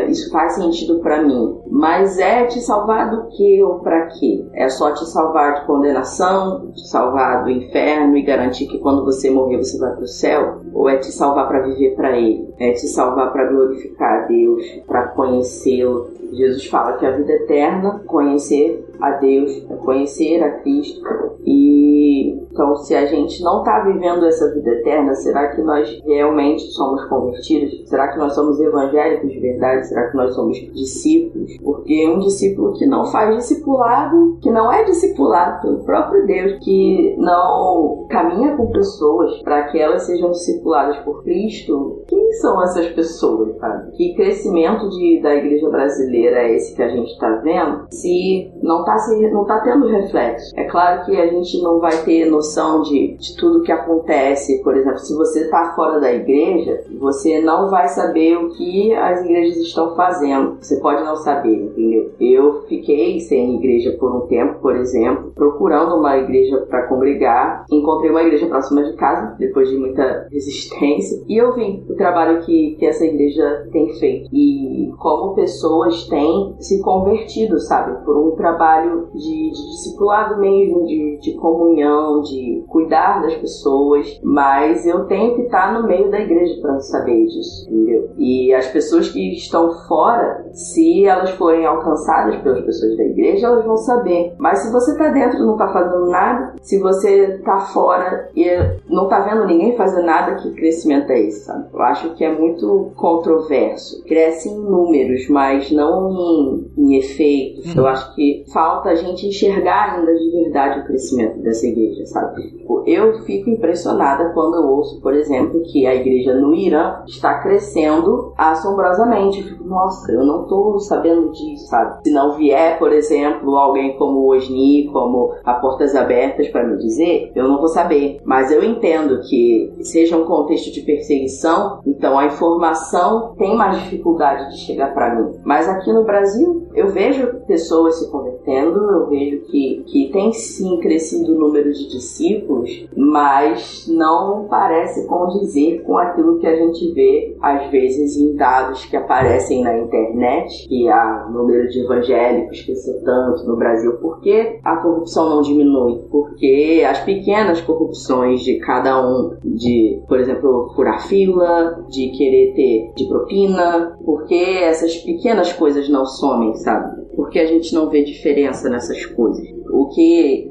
isso faz sentido pra mim. Mas é te salvar do quê ou pra quê? É só te salvar de condenação, te salvar do inferno e garantir que quando você morrer você vai pro céu? Ou é te salvar pra viver pra Ele? É te salvar pra glorificar a Deus, pra conhecê-lo? Jesus fala que a vida eterna, conhecer a Deus, conhecer a Cristo. E Então, se a gente não está vivendo essa vida eterna, será que nós realmente somos convertidos? Será que nós somos evangélicos de verdade? Será que nós somos discípulos? Porque um discípulo que não faz discipulado, que não é discipulado pelo próprio Deus, que não caminha com pessoas para que elas sejam discipuladas por Cristo, quem são essas pessoas, sabe? Que crescimento da igreja brasileira é esse que a gente está vendo, se não está tendo reflexo? É claro que a gente não vai ter noção de tudo que acontece. Por exemplo, se você está fora da igreja, você não vai saber o que as igrejas estão fazendo. Você pode não saber, entendeu? Eu fiquei sem igreja por um tempo, por exemplo, procurando uma igreja para congregar. Encontrei uma igreja próxima de casa, depois de muita resistência, e eu vi o trabalho que essa igreja tem feito e como pessoas têm se convertido, sabe? Por um trabalho de discipulado mesmo, de comunhão, de cuidar das pessoas. Mas eu tenho que estar no meio da igreja para saber disso, entendeu? E as pessoas que estão fora, se elas forem alcançadas pelas pessoas da igreja, elas vão saber. Mas se você está dentro e não está fazendo nada, se você está fora e não está vendo ninguém fazer nada, que crescimento é esse, sabe? Eu acho que é muito controverso. Cresce em números, mas não em efeitos. Eu acho que falta a gente enxergar ainda de verdade o crescimento dessa igreja, sabe? Eu fico impressionada quando eu ouço, por exemplo, que a igreja no Irã está crescendo assombrosamente. Eu fico, nossa, eu não estou sabendo disso, sabe? Se não vier, por exemplo, alguém como o Osni, como a Portas Abertas para me dizer, eu não vou saber. Mas eu entendo que seja um contexto de perseguição, então a informação tem mais dificuldade de chegar para mim. Mas aqui no Brasil, eu vejo pessoas se convertendo, eu vejo que tem sim crescido o número de discípulos, mas não parece condizer com aquilo que a gente vê, às vezes, em dados que aparecem na internet, que há número de evangélicos cresceu tanto no Brasil. Por que a corrupção não diminui? Porque as pequenas corrupções de cada um, de, por exemplo, furar fila, de querer ter de propina, porque essas pequenas coisas não somem, sabe? Porque a gente não vê diferença nessas coisas. O que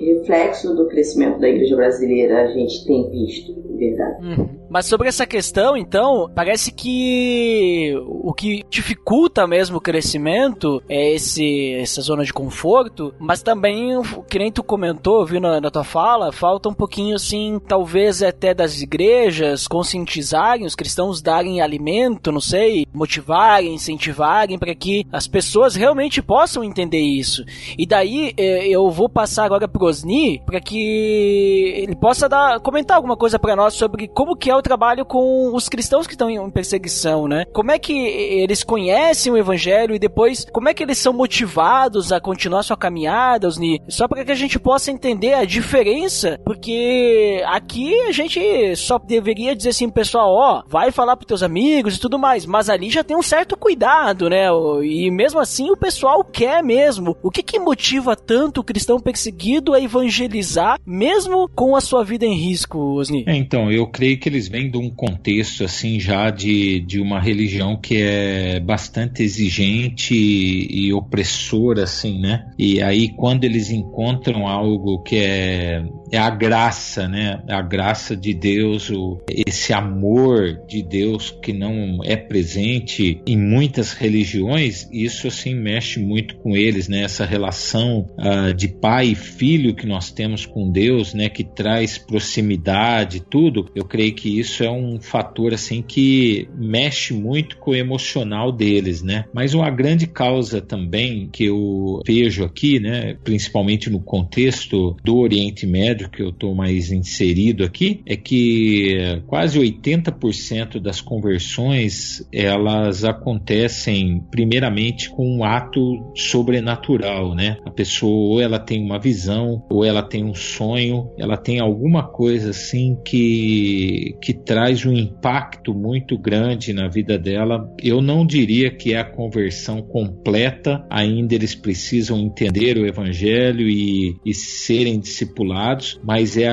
reflexo do crescimento da igreja brasileira a gente tem visto, verdade. Mas sobre essa questão, então, parece que o que dificulta mesmo o crescimento é essa zona de conforto, mas também, que nem tu comentou, viu na tua fala, falta um pouquinho, assim, talvez até das igrejas conscientizarem, os cristãos darem alimento, não sei, motivarem, incentivarem, para que as pessoas realmente possam entender isso. E daí, eu vou passar agora pro Osni, para que ele possa comentar alguma coisa para nós sobre como que é o trabalho com os cristãos que estão em perseguição, né? Como é que eles conhecem o evangelho e depois como é que eles são motivados a continuar sua caminhada, Osni? Só para que a gente possa entender a diferença, porque aqui a gente só deveria dizer assim, pessoal, vai falar pros teus amigos e tudo mais, mas ali já tem um certo cuidado, né? E mesmo assim o pessoal quer mesmo. O que motiva tanto o cristão perseguido a evangelizar, mesmo com a sua vida em risco, Osni? Então, eu creio que eles vêm de um contexto assim já de uma religião que é bastante exigente e opressora, assim, né? E aí quando eles encontram algo que é a graça, né? A graça de Deus, esse amor de Deus que não é presente em muitas religiões, isso assim mexe muito com eles, né? Essa relação de pai e filho que nós temos com Deus, né? Que traz proximidade, tudo. Eu creio que isso é um fator assim que mexe muito com o emocional deles, né? Mas uma grande causa também que eu vejo aqui, né? Principalmente no contexto do Oriente Médio, que eu estou mais inserido aqui, é que quase 80% das conversões elas acontecem primeiramente com um ato sobrenatural, né? A pessoa ou ela tem uma visão, ou ela tem um sonho, ela tem alguma coisa assim que traz um impacto muito grande na vida dela. Eu não diria que é a conversão completa, ainda eles precisam entender o evangelho e serem discipulados, iniciados, mas é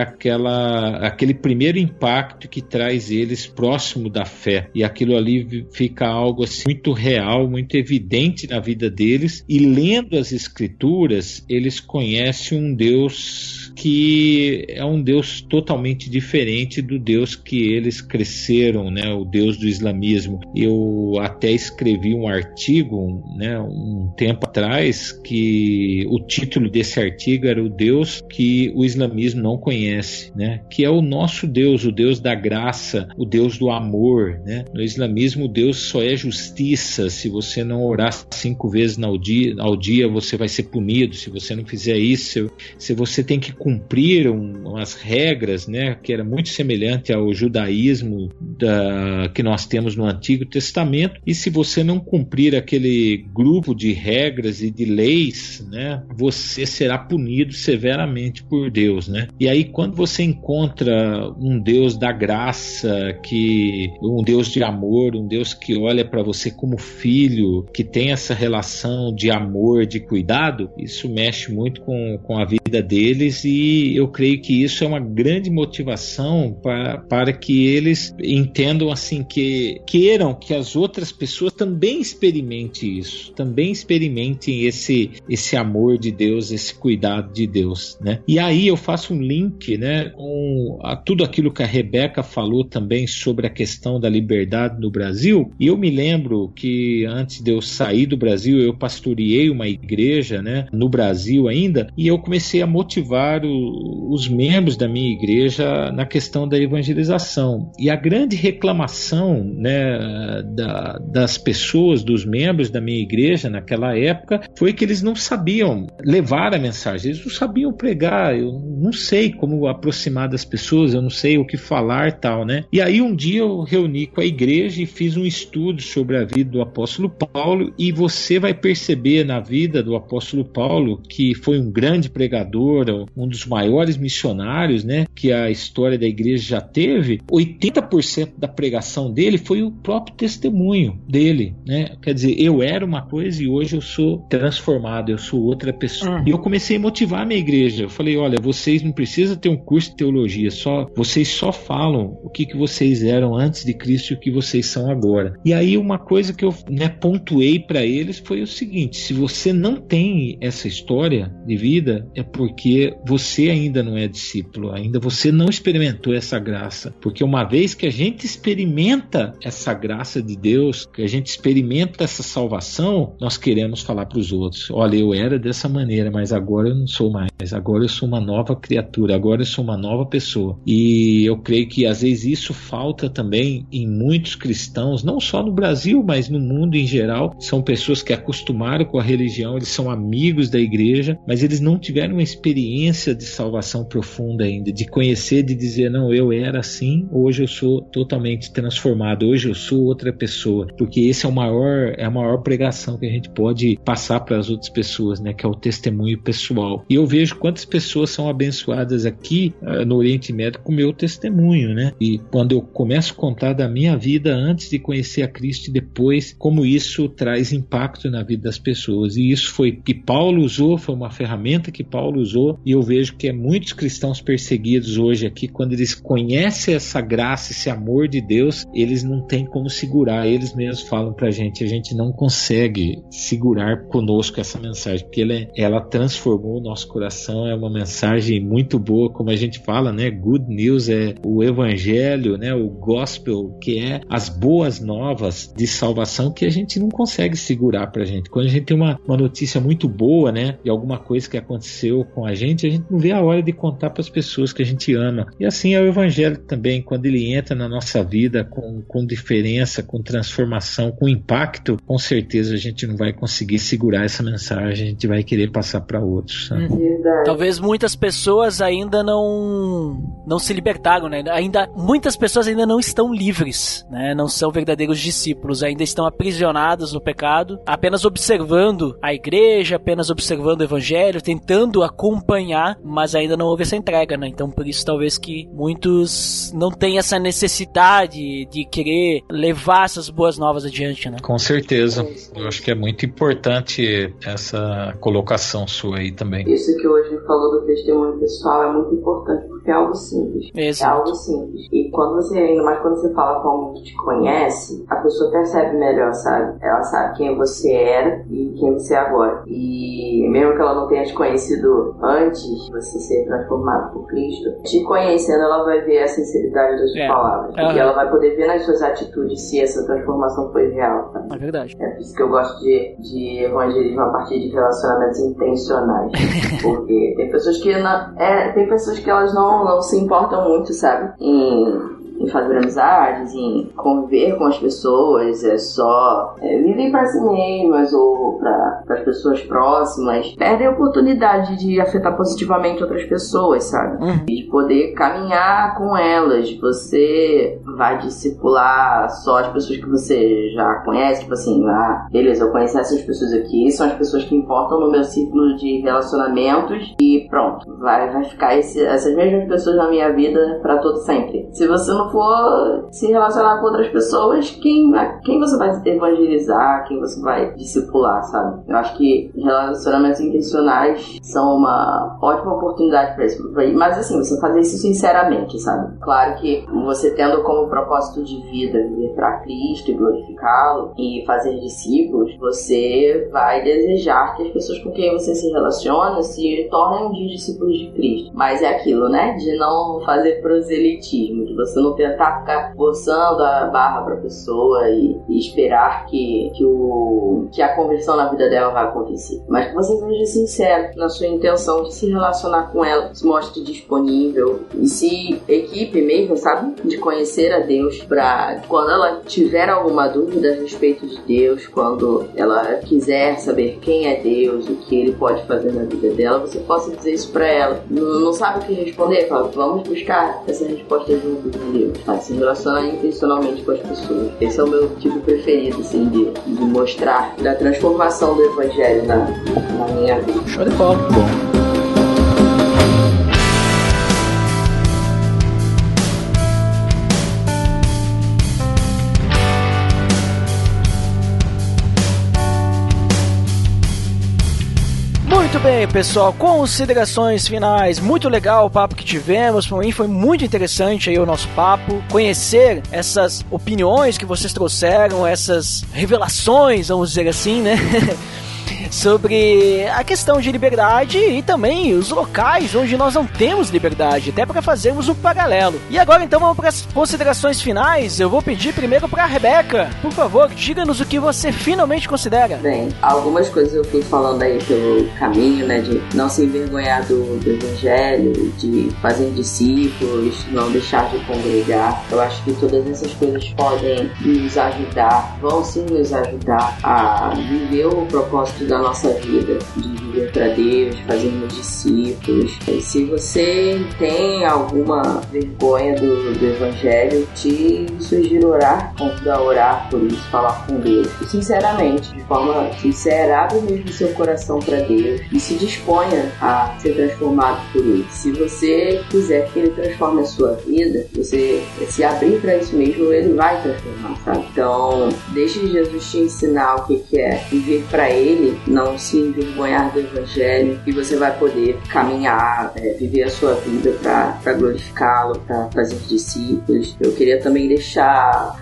aquele primeiro impacto que traz eles próximo da fé, e aquilo ali fica algo assim muito real, muito evidente na vida deles, e lendo as escrituras eles conhecem um Deus que é um Deus totalmente diferente do Deus que eles cresceram, né? O Deus do islamismo. Eu até escrevi um artigo, né, um tempo atrás, que o título desse artigo era o Deus que o islamismo não conhece, né? Que é o nosso Deus, o Deus da graça, o Deus do amor, né? No islamismo, Deus só é justiça. Se você não orar 5 vezes ao dia, você vai ser punido. Se você não fizer isso, se você tem que cumprir umas regras, né, que era muito semelhante ao judaísmo que nós temos no Antigo Testamento, e se você não cumprir aquele grupo de regras e de leis, né, você será punido severamente por Deus, né? E aí quando você encontra um Deus da graça, um Deus de amor, um Deus que olha para você como filho, que tem essa relação de amor, de cuidado, isso mexe muito com a vida deles, e eu creio que isso é uma grande motivação para que eles entendam assim, que queiram que as outras pessoas também experimentem isso, também experimentem esse amor de Deus, esse cuidado de Deus, né? E aí eu faço um link, né, com tudo aquilo que a Rebeca falou também sobre a questão da liberdade no Brasil, e eu me lembro que antes de eu sair do Brasil, eu pastoreei uma igreja, né, no Brasil ainda, e eu comecei a motivar os membros da minha igreja na questão da evangelização. E a grande reclamação, né, das pessoas, dos membros da minha igreja naquela época, foi que eles não sabiam levar a mensagem, eles não sabiam pregar. Eu não sei como aproximar das pessoas, eu não sei o que falar, tal, né? E aí um dia eu reuni com a igreja e fiz um estudo sobre a vida do apóstolo Paulo, e você vai perceber na vida do apóstolo Paulo, que foi um grande pregador, um dos maiores missionários, né, que a história da igreja já teve. 80% da pregação dele foi o próprio testemunho dele, né? Quer dizer, eu era uma coisa e hoje eu sou transformado, eu sou outra pessoa. E eu comecei a motivar a minha igreja. Eu falei, olha, vocês não precisam ter um curso de teologia, vocês só falam o que vocês eram antes de Cristo e o que vocês são agora. E aí uma coisa que eu, né, pontuei para eles foi o seguinte: se você não tem essa história de vida, é porque você ainda não é discípulo, ainda você não experimentou essa graça. Porque uma vez que a gente experimenta essa graça de Deus, que a gente experimenta essa salvação, nós queremos falar para os outros: olha, eu era dessa maneira, mas agora eu não sou mais, agora eu sou uma nova criatura, agora eu sou uma nova pessoa. E eu creio que às vezes isso falta também em muitos cristãos, não só no Brasil, mas no mundo em geral. São pessoas que acostumaram com a religião, eles são amigos da igreja, mas eles não tiveram uma experiência de salvação profunda ainda, de conhecer, de dizer, não, eu era assim, hoje eu sou totalmente transformado, hoje eu sou outra pessoa. Porque esse é a maior pregação que a gente pode passar para as outras pessoas, né, que é o testemunho pessoal. E eu vejo quantas pessoas são abençoadas aqui no Oriente Médio com o meu testemunho, né? E quando eu começo a contar da minha vida antes de conhecer a Cristo e depois, como isso traz impacto na vida das pessoas. E isso foi que Paulo usou, foi uma ferramenta que Paulo usou, e eu vejo que muitos cristãos perseguidos hoje aqui, quando eles conhecem essa graça, esse amor de Deus, eles não têm como segurar. Eles mesmos falam pra gente, a gente não consegue segurar conosco essa mensagem, porque ela transformou o nosso coração. É uma mensagem muito boa, como a gente fala, né? Good news é o evangelho, né? O gospel, que é as boas novas de salvação, que a gente não consegue segurar pra gente. Quando a gente tem uma notícia muito boa, né, de alguma coisa que aconteceu com a gente não vê a hora de contar para as pessoas que a gente ama. E assim é o evangelho também, quando ele entra na nossa vida com diferença, com transformação, com impacto, com certeza a gente não vai conseguir segurar essa mensagem, a gente vai querer passar para outros. Talvez muitas pessoas ainda não se libertaram, né? Muitas pessoas ainda não estão livres, né? Não são verdadeiros discípulos, ainda estão aprisionados no pecado, apenas observando a igreja, apenas observando o evangelho, tentando acompanhar, mas ainda não houve essa entrega, né? Então por isso talvez que muitos não tenham essa necessidade de querer levar essas boas novas adiante, né? Com certeza, eu acho que é muito importante essa colocação sua aí também. Isso que hoje falou do testemunho pessoal é muito importante, porque é algo simples. Exato. É algo simples. E ainda mais quando você fala com alguém que te conhece, a pessoa percebe melhor, sabe? Ela sabe quem você era e quem você é agora. E mesmo que ela não tenha te conhecido antes de você ser transformado por Cristo, te conhecendo, ela vai ver a sinceridade das suas palavras. E ela vai poder ver nas suas atitudes se essa transformação foi real, sabe? É verdade. É por isso que eu gosto de evangelismo a partir de relacionamentos intencionais. Porque tem pessoas que elas não se importam muito, sabe? Em fazer amizades, em conviver com as pessoas, vivem para si mesmas ou para as pessoas próximas, perdem a oportunidade de afetar positivamente outras pessoas, sabe? E de poder caminhar com elas. Você vai discipular só as pessoas que você já conhece, tipo assim, beleza, eu conheço essas pessoas aqui, são as pessoas que importam no meu ciclo de relacionamentos e pronto, vai ficar essas mesmas pessoas na minha vida para todo sempre. Se você não for se relacionar com outras pessoas, quem você vai evangelizar, quem você vai discipular, sabe? Eu acho que relacionamentos intencionais são uma ótima oportunidade para isso. Mas assim, você fazer isso sinceramente, sabe? Claro que você tendo como propósito de vida viver para Cristo e glorificá-lo e fazer discípulos, você vai desejar que as pessoas com quem você se relaciona se tornem um dia discípulos de Cristo. Mas é aquilo, né? De não fazer proselitismo, de você não tentar ficar forçando a barra pra pessoa e esperar que a conversão na vida dela vai acontecer. Mas que você seja sincero na sua intenção de se relacionar com ela, se mostre disponível e se equipe mesmo, sabe? De conhecer a Deus pra quando ela tiver alguma dúvida a respeito de Deus, quando ela quiser saber quem é Deus, o que Ele pode fazer na vida dela, você possa dizer isso pra ela. Não sabe o que responder? Fala, vamos buscar essa resposta junto com Deus. Se relacionar intencionalmente com as pessoas. Esse é o meu tipo preferido, assim, de mostrar da transformação do Evangelho na minha vida. Show de bola. Bom. Muito bem, pessoal, considerações finais. Muito legal o papo que tivemos. Para mim foi muito interessante aí o nosso papo, conhecer essas opiniões que vocês trouxeram, essas revelações, vamos dizer assim, né? Sobre a questão de liberdade e também os locais onde nós não temos liberdade, até para fazermos um paralelo. E agora então vamos para as considerações finais. Eu vou pedir primeiro para a Rebeca. Por favor, diga-nos o que você finalmente considera. Bem, algumas coisas eu fui falando aí pelo caminho, né, de não se envergonhar do Evangelho, de fazer discípulos, não deixar de congregar. Eu acho que todas essas coisas podem nos ajudar, vão sim nos ajudar a viver o propósito da nossa vida, de viver para Deus, fazermos discípulos. E se você tem alguma vergonha do Evangelho, te sugiro orar, convido a orar por isso, falar com Deus. E sinceramente, de forma sincera, abre mesmo seu coração para Deus e se disponha a ser transformado por Ele. Se você quiser que Ele transforme a sua vida, você se abrir para isso mesmo, Ele vai transformar, sabe? Então, deixe Jesus te ensinar o que é viver para Ele, não se envergonhar do Evangelho, e você vai poder caminhar, viver a sua vida para glorificá-lo, para fazer discípulos. Eu queria também deixar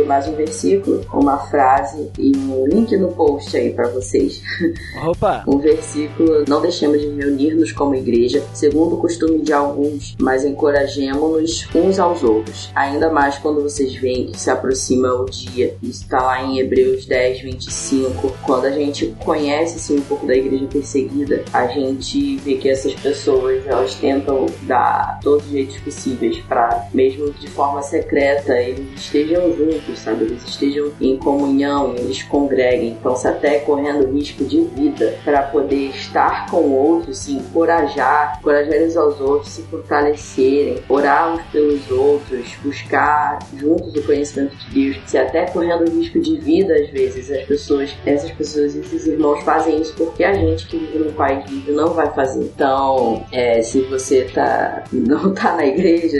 mais um versículo, uma frase e um link no post aí para vocês. Opa! Um versículo: não deixemos de reunir-nos como igreja, segundo o costume de alguns, mas encorajemo-nos uns aos outros, ainda mais quando vocês veem que se aproxima o dia. Isso está lá em Hebreus 10, 25. Quando a gente conhece assim, um pouco da igreja perseguida, a gente vê que essas pessoas, elas tentam dar todos os jeitos possíveis para, mesmo de forma secreta, eles estejam juntos, sabe? Eles estejam em comunhão, eles congreguem. Então, se até correndo risco de vida para poder estar com outros, se encorajar uns aos outros, se fortalecerem, orar uns pelos outros, buscar juntos o conhecimento de Deus, se até correndo risco de vida, às vezes, essas pessoas, esses irmãos fazem isso porque a gente que vive num país livre não vai fazer. Então, se você não tá na igreja,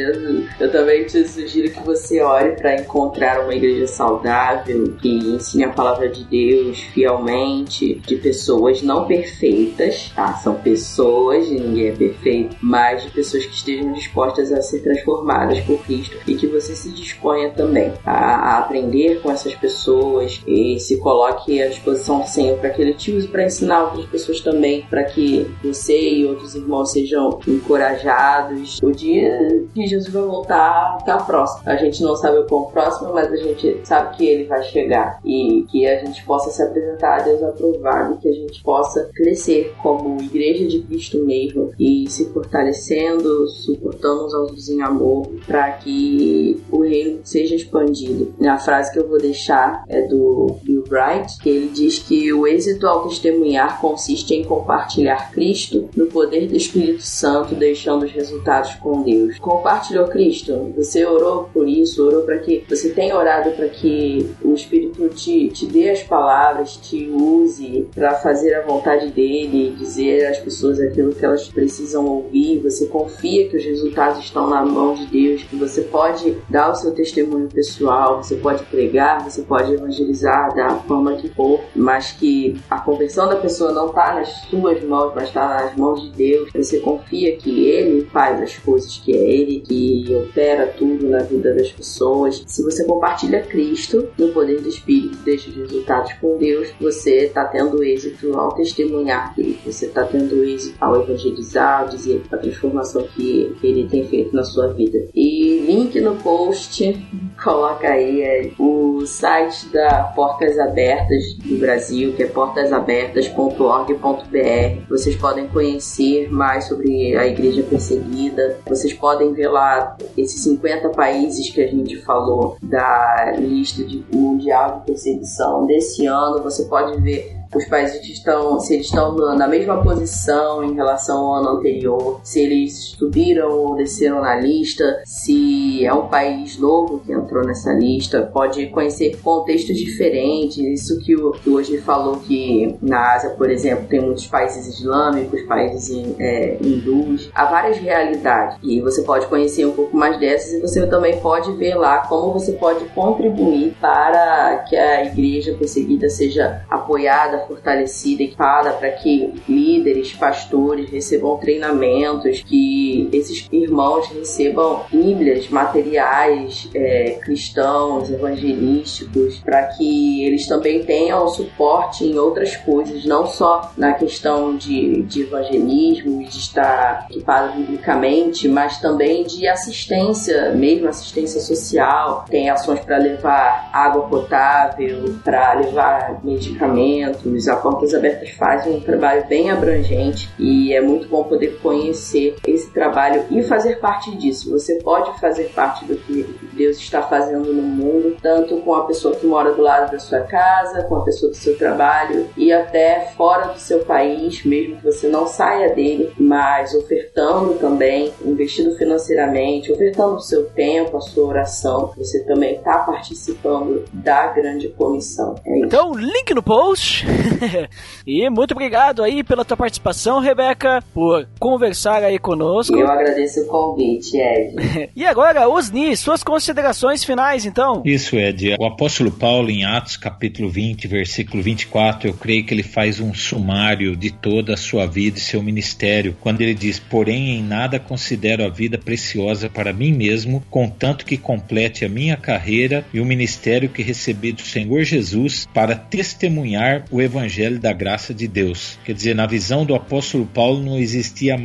eu também te sugiro que você ore para encontrar encontrar uma igreja saudável que ensine a palavra de Deus fielmente, de pessoas não perfeitas, tá? São pessoas e ninguém é perfeito, mas de pessoas que estejam dispostas a ser transformadas por Cristo e que você se disponha também a aprender com essas pessoas e se coloque à disposição do Senhor para que Ele te use para ensinar outras pessoas também, para que você e outros irmãos sejam encorajados. O dia que Jesus vai voltar está próximo. A gente não sabe o quão próximo, mas a gente sabe que Ele vai chegar e que a gente possa se apresentar a Deus aprovado, que a gente possa crescer como igreja de Cristo mesmo e se fortalecendo, suportando uns aos outros em amor, para que o reino seja expandido. A frase que eu vou deixar é do Bill Bright, que ele diz que o êxito ao testemunhar consiste em compartilhar Cristo no poder do Espírito Santo, deixando os resultados com Deus. Compartilhou Cristo? Você orou por isso? Orou para que você tenha orado para que o Espírito te dê as palavras, te use para fazer a vontade dele, dizer às pessoas aquilo que elas precisam ouvir? Você confia que os resultados estão na mão de Deus, que você pode dar o seu testemunho pessoal, você pode pregar, você pode evangelizar da forma que for, mas que a conversão da pessoa não está nas suas mãos, mas está nas mãos de Deus. Você confia que Ele faz as coisas, que é Ele que opera tudo na vida das pessoas. Se você compartilha Cristo no poder do Espírito, deixa os resultados com Deus, você está tendo êxito ao testemunhar Ele, você está tendo êxito ao evangelizar, ao dizer a transformação que Ele tem feito na sua vida. E link no post, coloca aí o site da Portas Abertas do Brasil, que é portasabertas.org.br. Vocês podem conhecer mais sobre a igreja perseguida, vocês podem ver lá esses 50 países que a gente falou da lista mundial de perseguição desse ano. Você pode ver os países que estão, se eles estão na mesma posição em relação ao ano anterior, se eles subiram ou desceram na lista, se é um país novo que entrou nessa lista. Pode conhecer contextos diferentes. Isso que o hoje falou, que na Ásia, por exemplo, tem muitos países islâmicos, países hindus. Há várias realidades e você pode conhecer um pouco mais dessas, e você também pode ver lá como você pode contribuir para que a igreja perseguida seja apoiada, fortalecida, equipada, para que líderes, pastores recebam treinamentos, que esses irmãos recebam bíblias, materiais cristãos, evangelísticos, para que eles também tenham suporte em outras coisas, não só na questão de evangelismo e de estar equipado biblicamente, mas também de assistência, mesmo assistência social. Tem ações para levar água potável, para levar medicamentos. A Portas Abertas faz um trabalho bem abrangente e é muito bom poder conhecer esse trabalho e fazer parte disso. Você pode fazer parte do que Deus está fazendo no mundo, tanto com a pessoa que mora do lado da sua casa, com a pessoa do seu trabalho e até fora do seu país, mesmo que você não saia dele, mas ofertando também, investindo financeiramente, ofertando o seu tempo, a sua oração. Você também está participando da grande comissão. É isso. Então, link no post. E muito obrigado aí pela tua participação, Rebeca, por conversar aí conosco. Eu agradeço o convite, Ed. E agora, Osni, suas considerações finais, então? Isso, Ed. O apóstolo Paulo, em Atos, capítulo 20, versículo 24, eu creio que ele faz um sumário de toda a sua vida e seu ministério, quando ele diz: porém, em nada considero a vida preciosa para mim mesmo, contanto que complete a minha carreira e o ministério que recebi do Senhor Jesus para testemunhar o evangelho da graça de Deus. Quer dizer, na visão do apóstolo Paulo, não existia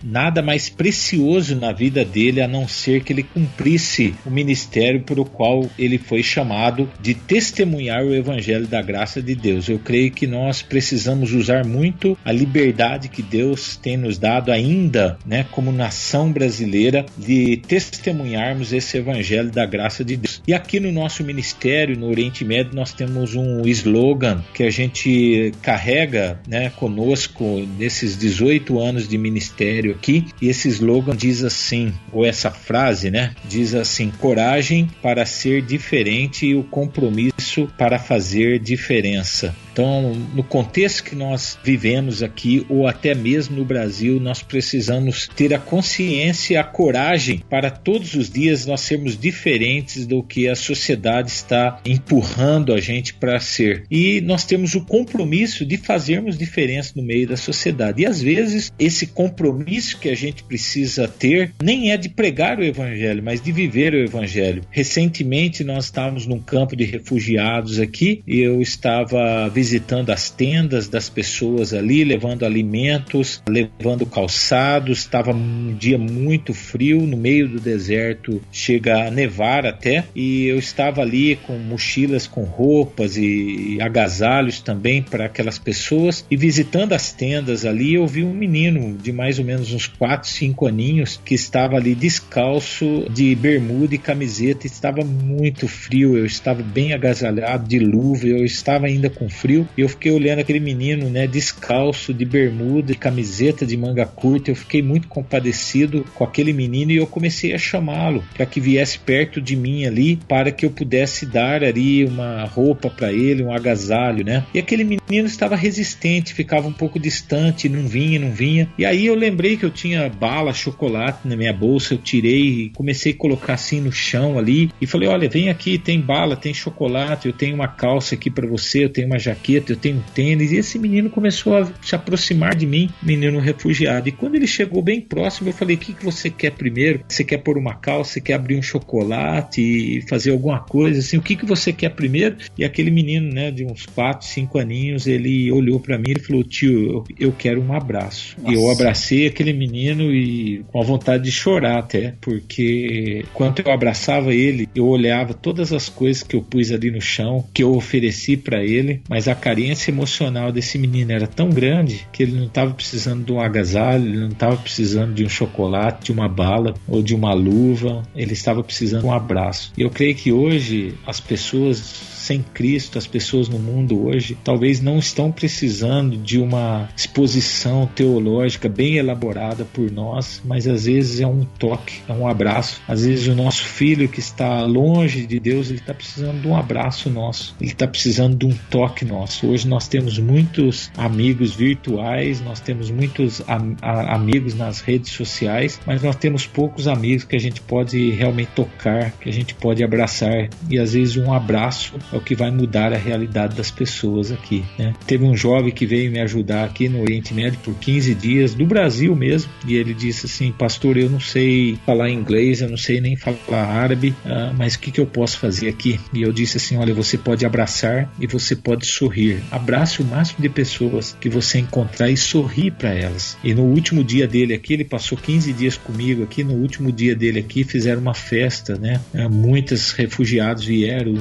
nada mais precioso na vida dele a não ser que ele cumprisse o ministério por o qual ele foi chamado, de testemunhar o evangelho da graça de Deus. Eu creio que nós precisamos usar muito a liberdade que Deus tem nos dado ainda, como nação brasileira, de testemunharmos esse evangelho da graça de Deus. E aqui no nosso ministério, no Oriente Médio, nós temos um slogan que a gente gente carrega, né, conosco nesses 18 anos de ministério aqui, e esse slogan diz assim, ou essa frase, né, diz assim: coragem para ser diferente e o compromisso para fazer diferença. Então, no contexto que nós vivemos aqui, ou até mesmo no Brasil, nós precisamos ter a consciência e a coragem para todos os dias nós sermos diferentes do que a sociedade está empurrando a gente para ser. E nós temos o compromisso de fazermos diferença no meio da sociedade. E às vezes, esse compromisso que a gente precisa ter nem é de pregar o Evangelho, mas de viver o Evangelho. Recentemente, nós estávamos num campo de refugiados aqui, e eu estava visitando as tendas das pessoas ali, levando alimentos, levando calçados. Estava um dia muito frio, no meio do deserto, chega a nevar até, e eu estava ali com mochilas com roupas e agasalhos também para aquelas pessoas, e visitando as tendas ali, eu vi um menino de mais ou menos uns 4, 5 aninhos que estava ali descalço, de bermuda e camiseta. Estava muito frio, eu estava bem agasalhado, de luva, eu estava ainda com frio, e eu fiquei olhando aquele menino, né, descalço, de bermuda, de camiseta de manga curta. Eu fiquei muito compadecido com aquele menino, e eu comecei a chamá-lo para que viesse perto de mim ali, para que eu pudesse dar ali uma roupa para ele, um agasalho, né? E aquele menino estava resistente, ficava um pouco distante, não vinha. E aí eu lembrei que eu tinha bala, chocolate na minha bolsa, eu tirei e comecei a colocar assim no chão ali, e falei: olha, vem aqui, tem bala, tem chocolate, eu tenho uma calça aqui para você, eu tenho uma jaqueta, eu tenho um tênis. E esse menino começou a se aproximar de mim, menino refugiado. E quando ele chegou bem próximo, eu falei: o que você quer primeiro? Você quer pôr uma calça? Você quer abrir um chocolate e fazer alguma coisa assim? O que você quer primeiro? E aquele menino, né, de uns 4, 5 aninhos, ele olhou para mim e falou: tio, eu quero um abraço. Nossa. E eu abracei aquele menino, e com a vontade de chorar até, porque enquanto eu abraçava ele, eu olhava todas as coisas que eu pus ali no chão, que eu ofereci para ele, mas a carência emocional desse menino era tão grande que ele não estava precisando de um agasalho, ele não estava precisando de um chocolate, de uma bala ou de uma luva, ele estava precisando de um abraço. E eu creio que hoje as pessoas sem Cristo, as pessoas no mundo hoje, talvez não estão precisando de uma exposição teológica bem elaborada por nós, mas às vezes é um toque, é um abraço. Às vezes o nosso filho que está longe de Deus, ele está precisando de um abraço nosso, ele está precisando de um toque nosso. Hoje nós temos muitos amigos virtuais, nós temos muitos amigos nas redes sociais, mas nós temos poucos amigos que a gente pode realmente tocar, que a gente pode abraçar, e às vezes um abraço é o que vai mudar a realidade das pessoas aqui, né? Teve um jovem que veio me ajudar aqui no Oriente Médio por 15 dias, do Brasil mesmo, e ele disse assim: pastor, eu não sei falar inglês, eu não sei nem falar árabe, mas o que eu posso fazer aqui? E eu disse assim: olha, você pode abraçar e você pode sorrir. Abrace o máximo de pessoas que você encontrar e sorri para elas. E no último dia dele aqui, ele passou 15 dias comigo aqui, no último dia dele aqui fizeram uma festa, né? Muitos refugiados vieram,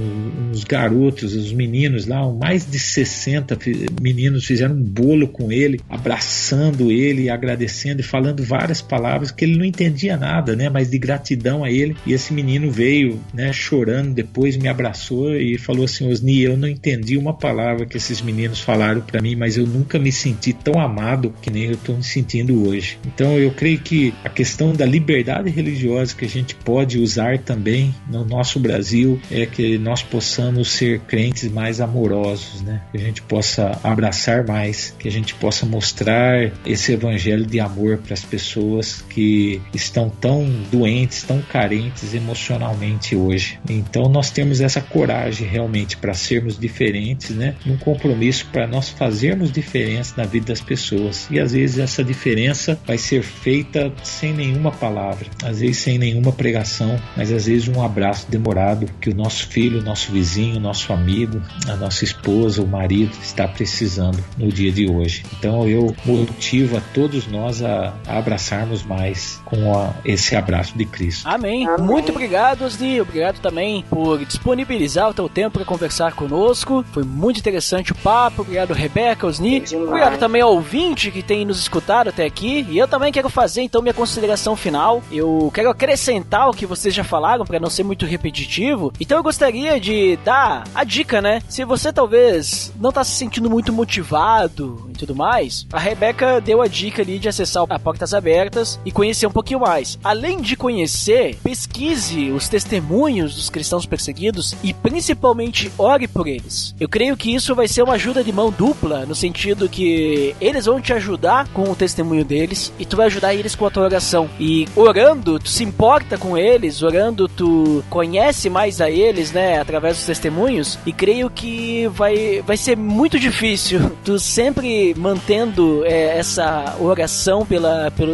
uns garotos, os meninos lá, mais de 60 meninos fizeram um bolo com ele, abraçando ele, agradecendo e falando várias palavras que ele não entendia nada, né? Mas de gratidão a ele. E esse menino veio, né, chorando, depois me abraçou e falou assim: Osni, eu não entendi uma palavra que esses meninos falaram para mim, mas eu nunca me senti tão amado que nem eu estou me sentindo hoje. Então eu creio que a questão da liberdade religiosa que a gente pode usar também no nosso Brasil é que nós possamos ser crentes mais amorosos, né? Que a gente possa abraçar mais, que a gente possa mostrar esse evangelho de amor para as pessoas que estão tão doentes, tão carentes emocionalmente hoje. Então nós temos essa coragem realmente para sermos diferentes, né? Um compromisso para nós fazermos diferença na vida das pessoas. E às vezes essa diferença vai ser feita sem nenhuma palavra, às vezes sem nenhuma pregação, mas às vezes um abraço demorado que o nosso filho, o nosso vizinho, o nosso amigo, a nossa esposa, o marido está precisando no dia de hoje. Então eu motivo a todos nós a abraçarmos mais com esse abraço de Cristo. Amém. Muito obrigado, Osni. Obrigado também por disponibilizar o teu tempo para conversar conosco. Foi muito interessante o papo. Obrigado, Rebeca, Osni. Obrigado também ao ouvinte que tem nos escutado até aqui. E eu também quero fazer então minha consideração final. Eu quero acrescentar o que vocês já falaram para não ser muito repetitivo. Então eu gostaria de dar deixar a dica, né? Se você talvez não tá se sentindo muito motivado e tudo mais, a Rebeca deu a dica ali de acessar a Portas Abertas e conhecer um pouquinho mais. Além de conhecer, pesquise os testemunhos dos cristãos perseguidos e principalmente ore por eles. Eu creio que isso vai ser uma ajuda de mão dupla, no sentido que eles vão te ajudar com o testemunho deles e tu vai ajudar eles com a tua oração. E orando, tu se importa com eles, orando, tu conhece mais a eles, né, através dos testemunhos, e creio que vai ser muito difícil tu sempre mantendo essa oração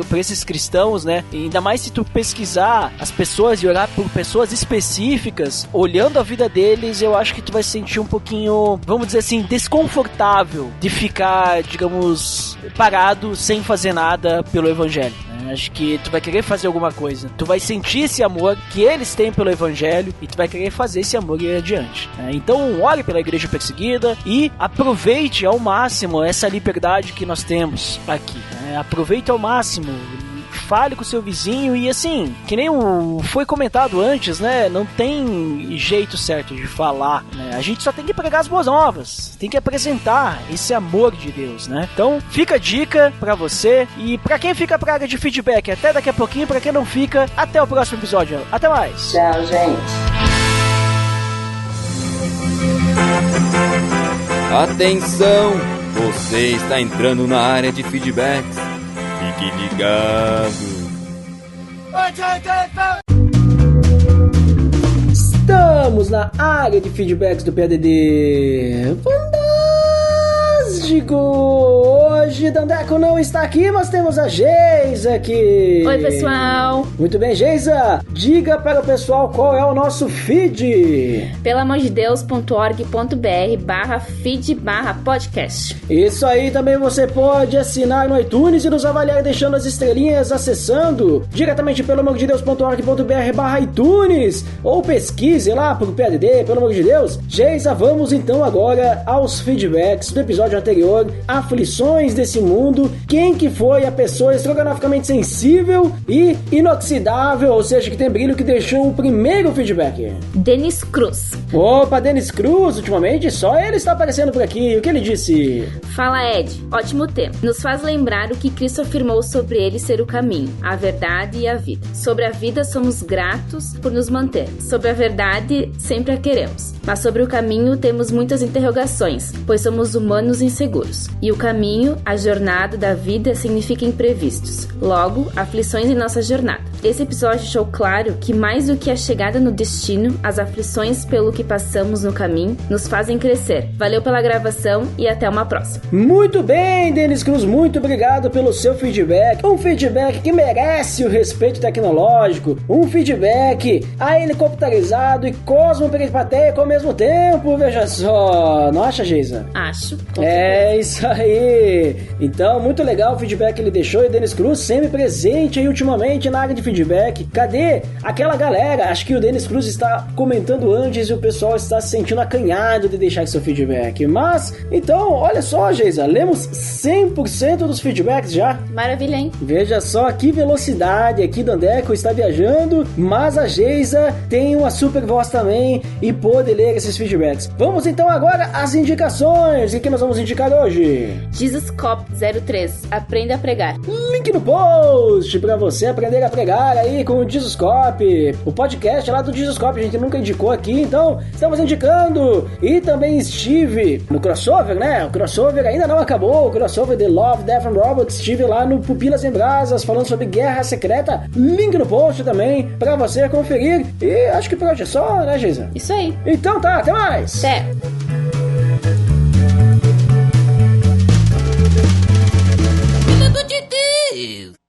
por esses cristãos, né, e ainda mais se tu pesquisar as pessoas e orar por pessoas específicas, olhando a vida deles, eu acho que tu vai se sentir um pouquinho, vamos dizer assim, desconfortável de ficar, digamos, parado sem fazer nada pelo evangelho. Acho que tu vai querer fazer alguma coisa. Tu vai sentir esse amor que eles têm pelo evangelho e tu vai querer fazer esse amor ir adiante. Então, ore pela igreja perseguida e aproveite ao máximo essa liberdade que nós temos aqui. Aproveite ao máximo. Fale com o seu vizinho e assim, que nem foi comentado antes, né? Não tem jeito certo de falar, né? A gente só tem que pregar as boas novas, tem que apresentar esse amor de Deus, né? Então, fica a dica pra você e pra quem fica pra área de feedback, até daqui a pouquinho, pra quem não fica, até o próximo episódio. Até mais! Tchau, gente! Atenção! Você está entrando na área de feedbacks. Fique ligado. Estamos na área de feedbacks do PADD. Fantástico! Hoje Dandeco não está aqui, mas temos a Geisa aqui. Oi, pessoal. Muito bem, Geisa. Diga para o pessoal qual é o nosso feed. Pelamordedeus.org.br/feed/podcast. Isso aí, também você pode assinar no iTunes e nos avaliar deixando as estrelinhas acessando diretamente pelamordedeus.org.br/iTunes ou pesquise lá pro PADD, pelo amor de Deus. Geisa, vamos então agora aos feedbacks do episódio anterior, Aflições desse Mundo. Quem que foi a pessoa estrogonoficamente sensível e inoxidável, ou seja, que tem brilho, que deixou o primeiro feedback? Denis Cruz. Opa, Denis Cruz, ultimamente só ele está aparecendo por aqui. O que ele disse? Fala, Ed. Ótimo tema. Nos faz lembrar o que Cristo afirmou sobre ele ser o caminho, a verdade e a vida. Sobre a vida somos gratos por nos manter. Sobre a verdade sempre a queremos. Mas sobre o caminho temos muitas interrogações, pois somos humanos inseguros. E o caminho, a jornada da vida significa imprevistos. Logo, aflições em nossa jornada. Esse episódio deixou claro que mais do que a chegada no destino, as aflições pelo que passamos no caminho nos fazem crescer. Valeu pela gravação e até uma próxima. Muito bem, Denis Cruz, muito obrigado pelo seu feedback. Um feedback que merece o respeito tecnológico. Um feedback helicopterizado e cosmoperipatéico ao mesmo tempo, veja só. Não acha, Geisa? Acho. É isso aí. Então, muito legal o feedback que ele deixou. E Denis Cruz sempre presente aí ultimamente na área de feedback. Cadê aquela galera? Acho que o Denis Cruz está comentando antes e o pessoal está se sentindo acanhado de deixar seu feedback. Mas, então, olha só, Geisa, lemos 100% dos feedbacks já. Maravilha, hein? Veja só que velocidade aqui do Andeco está viajando, mas a Geisa tem uma super voz também e pôde ler esses feedbacks. Vamos então agora às indicações. E que nós vamos indicar hoje? Jesus Cop 03. Aprenda a pregar. Link no post pra você aprender a pregar aí com o Jesus Cop. O podcast lá do Jesus Cop a gente nunca indicou aqui, então estamos indicando. E também estive no crossover, né? O crossover ainda não acabou. O crossover de Love, Death and Robots. Estive lá no Pupilas em Brasas falando sobre Guerra Secreta. Link no post também pra você conferir. E acho que por hoje é só, né, Geisa? Isso aí. Então tá, até mais! Até! Pelo amor de Deus!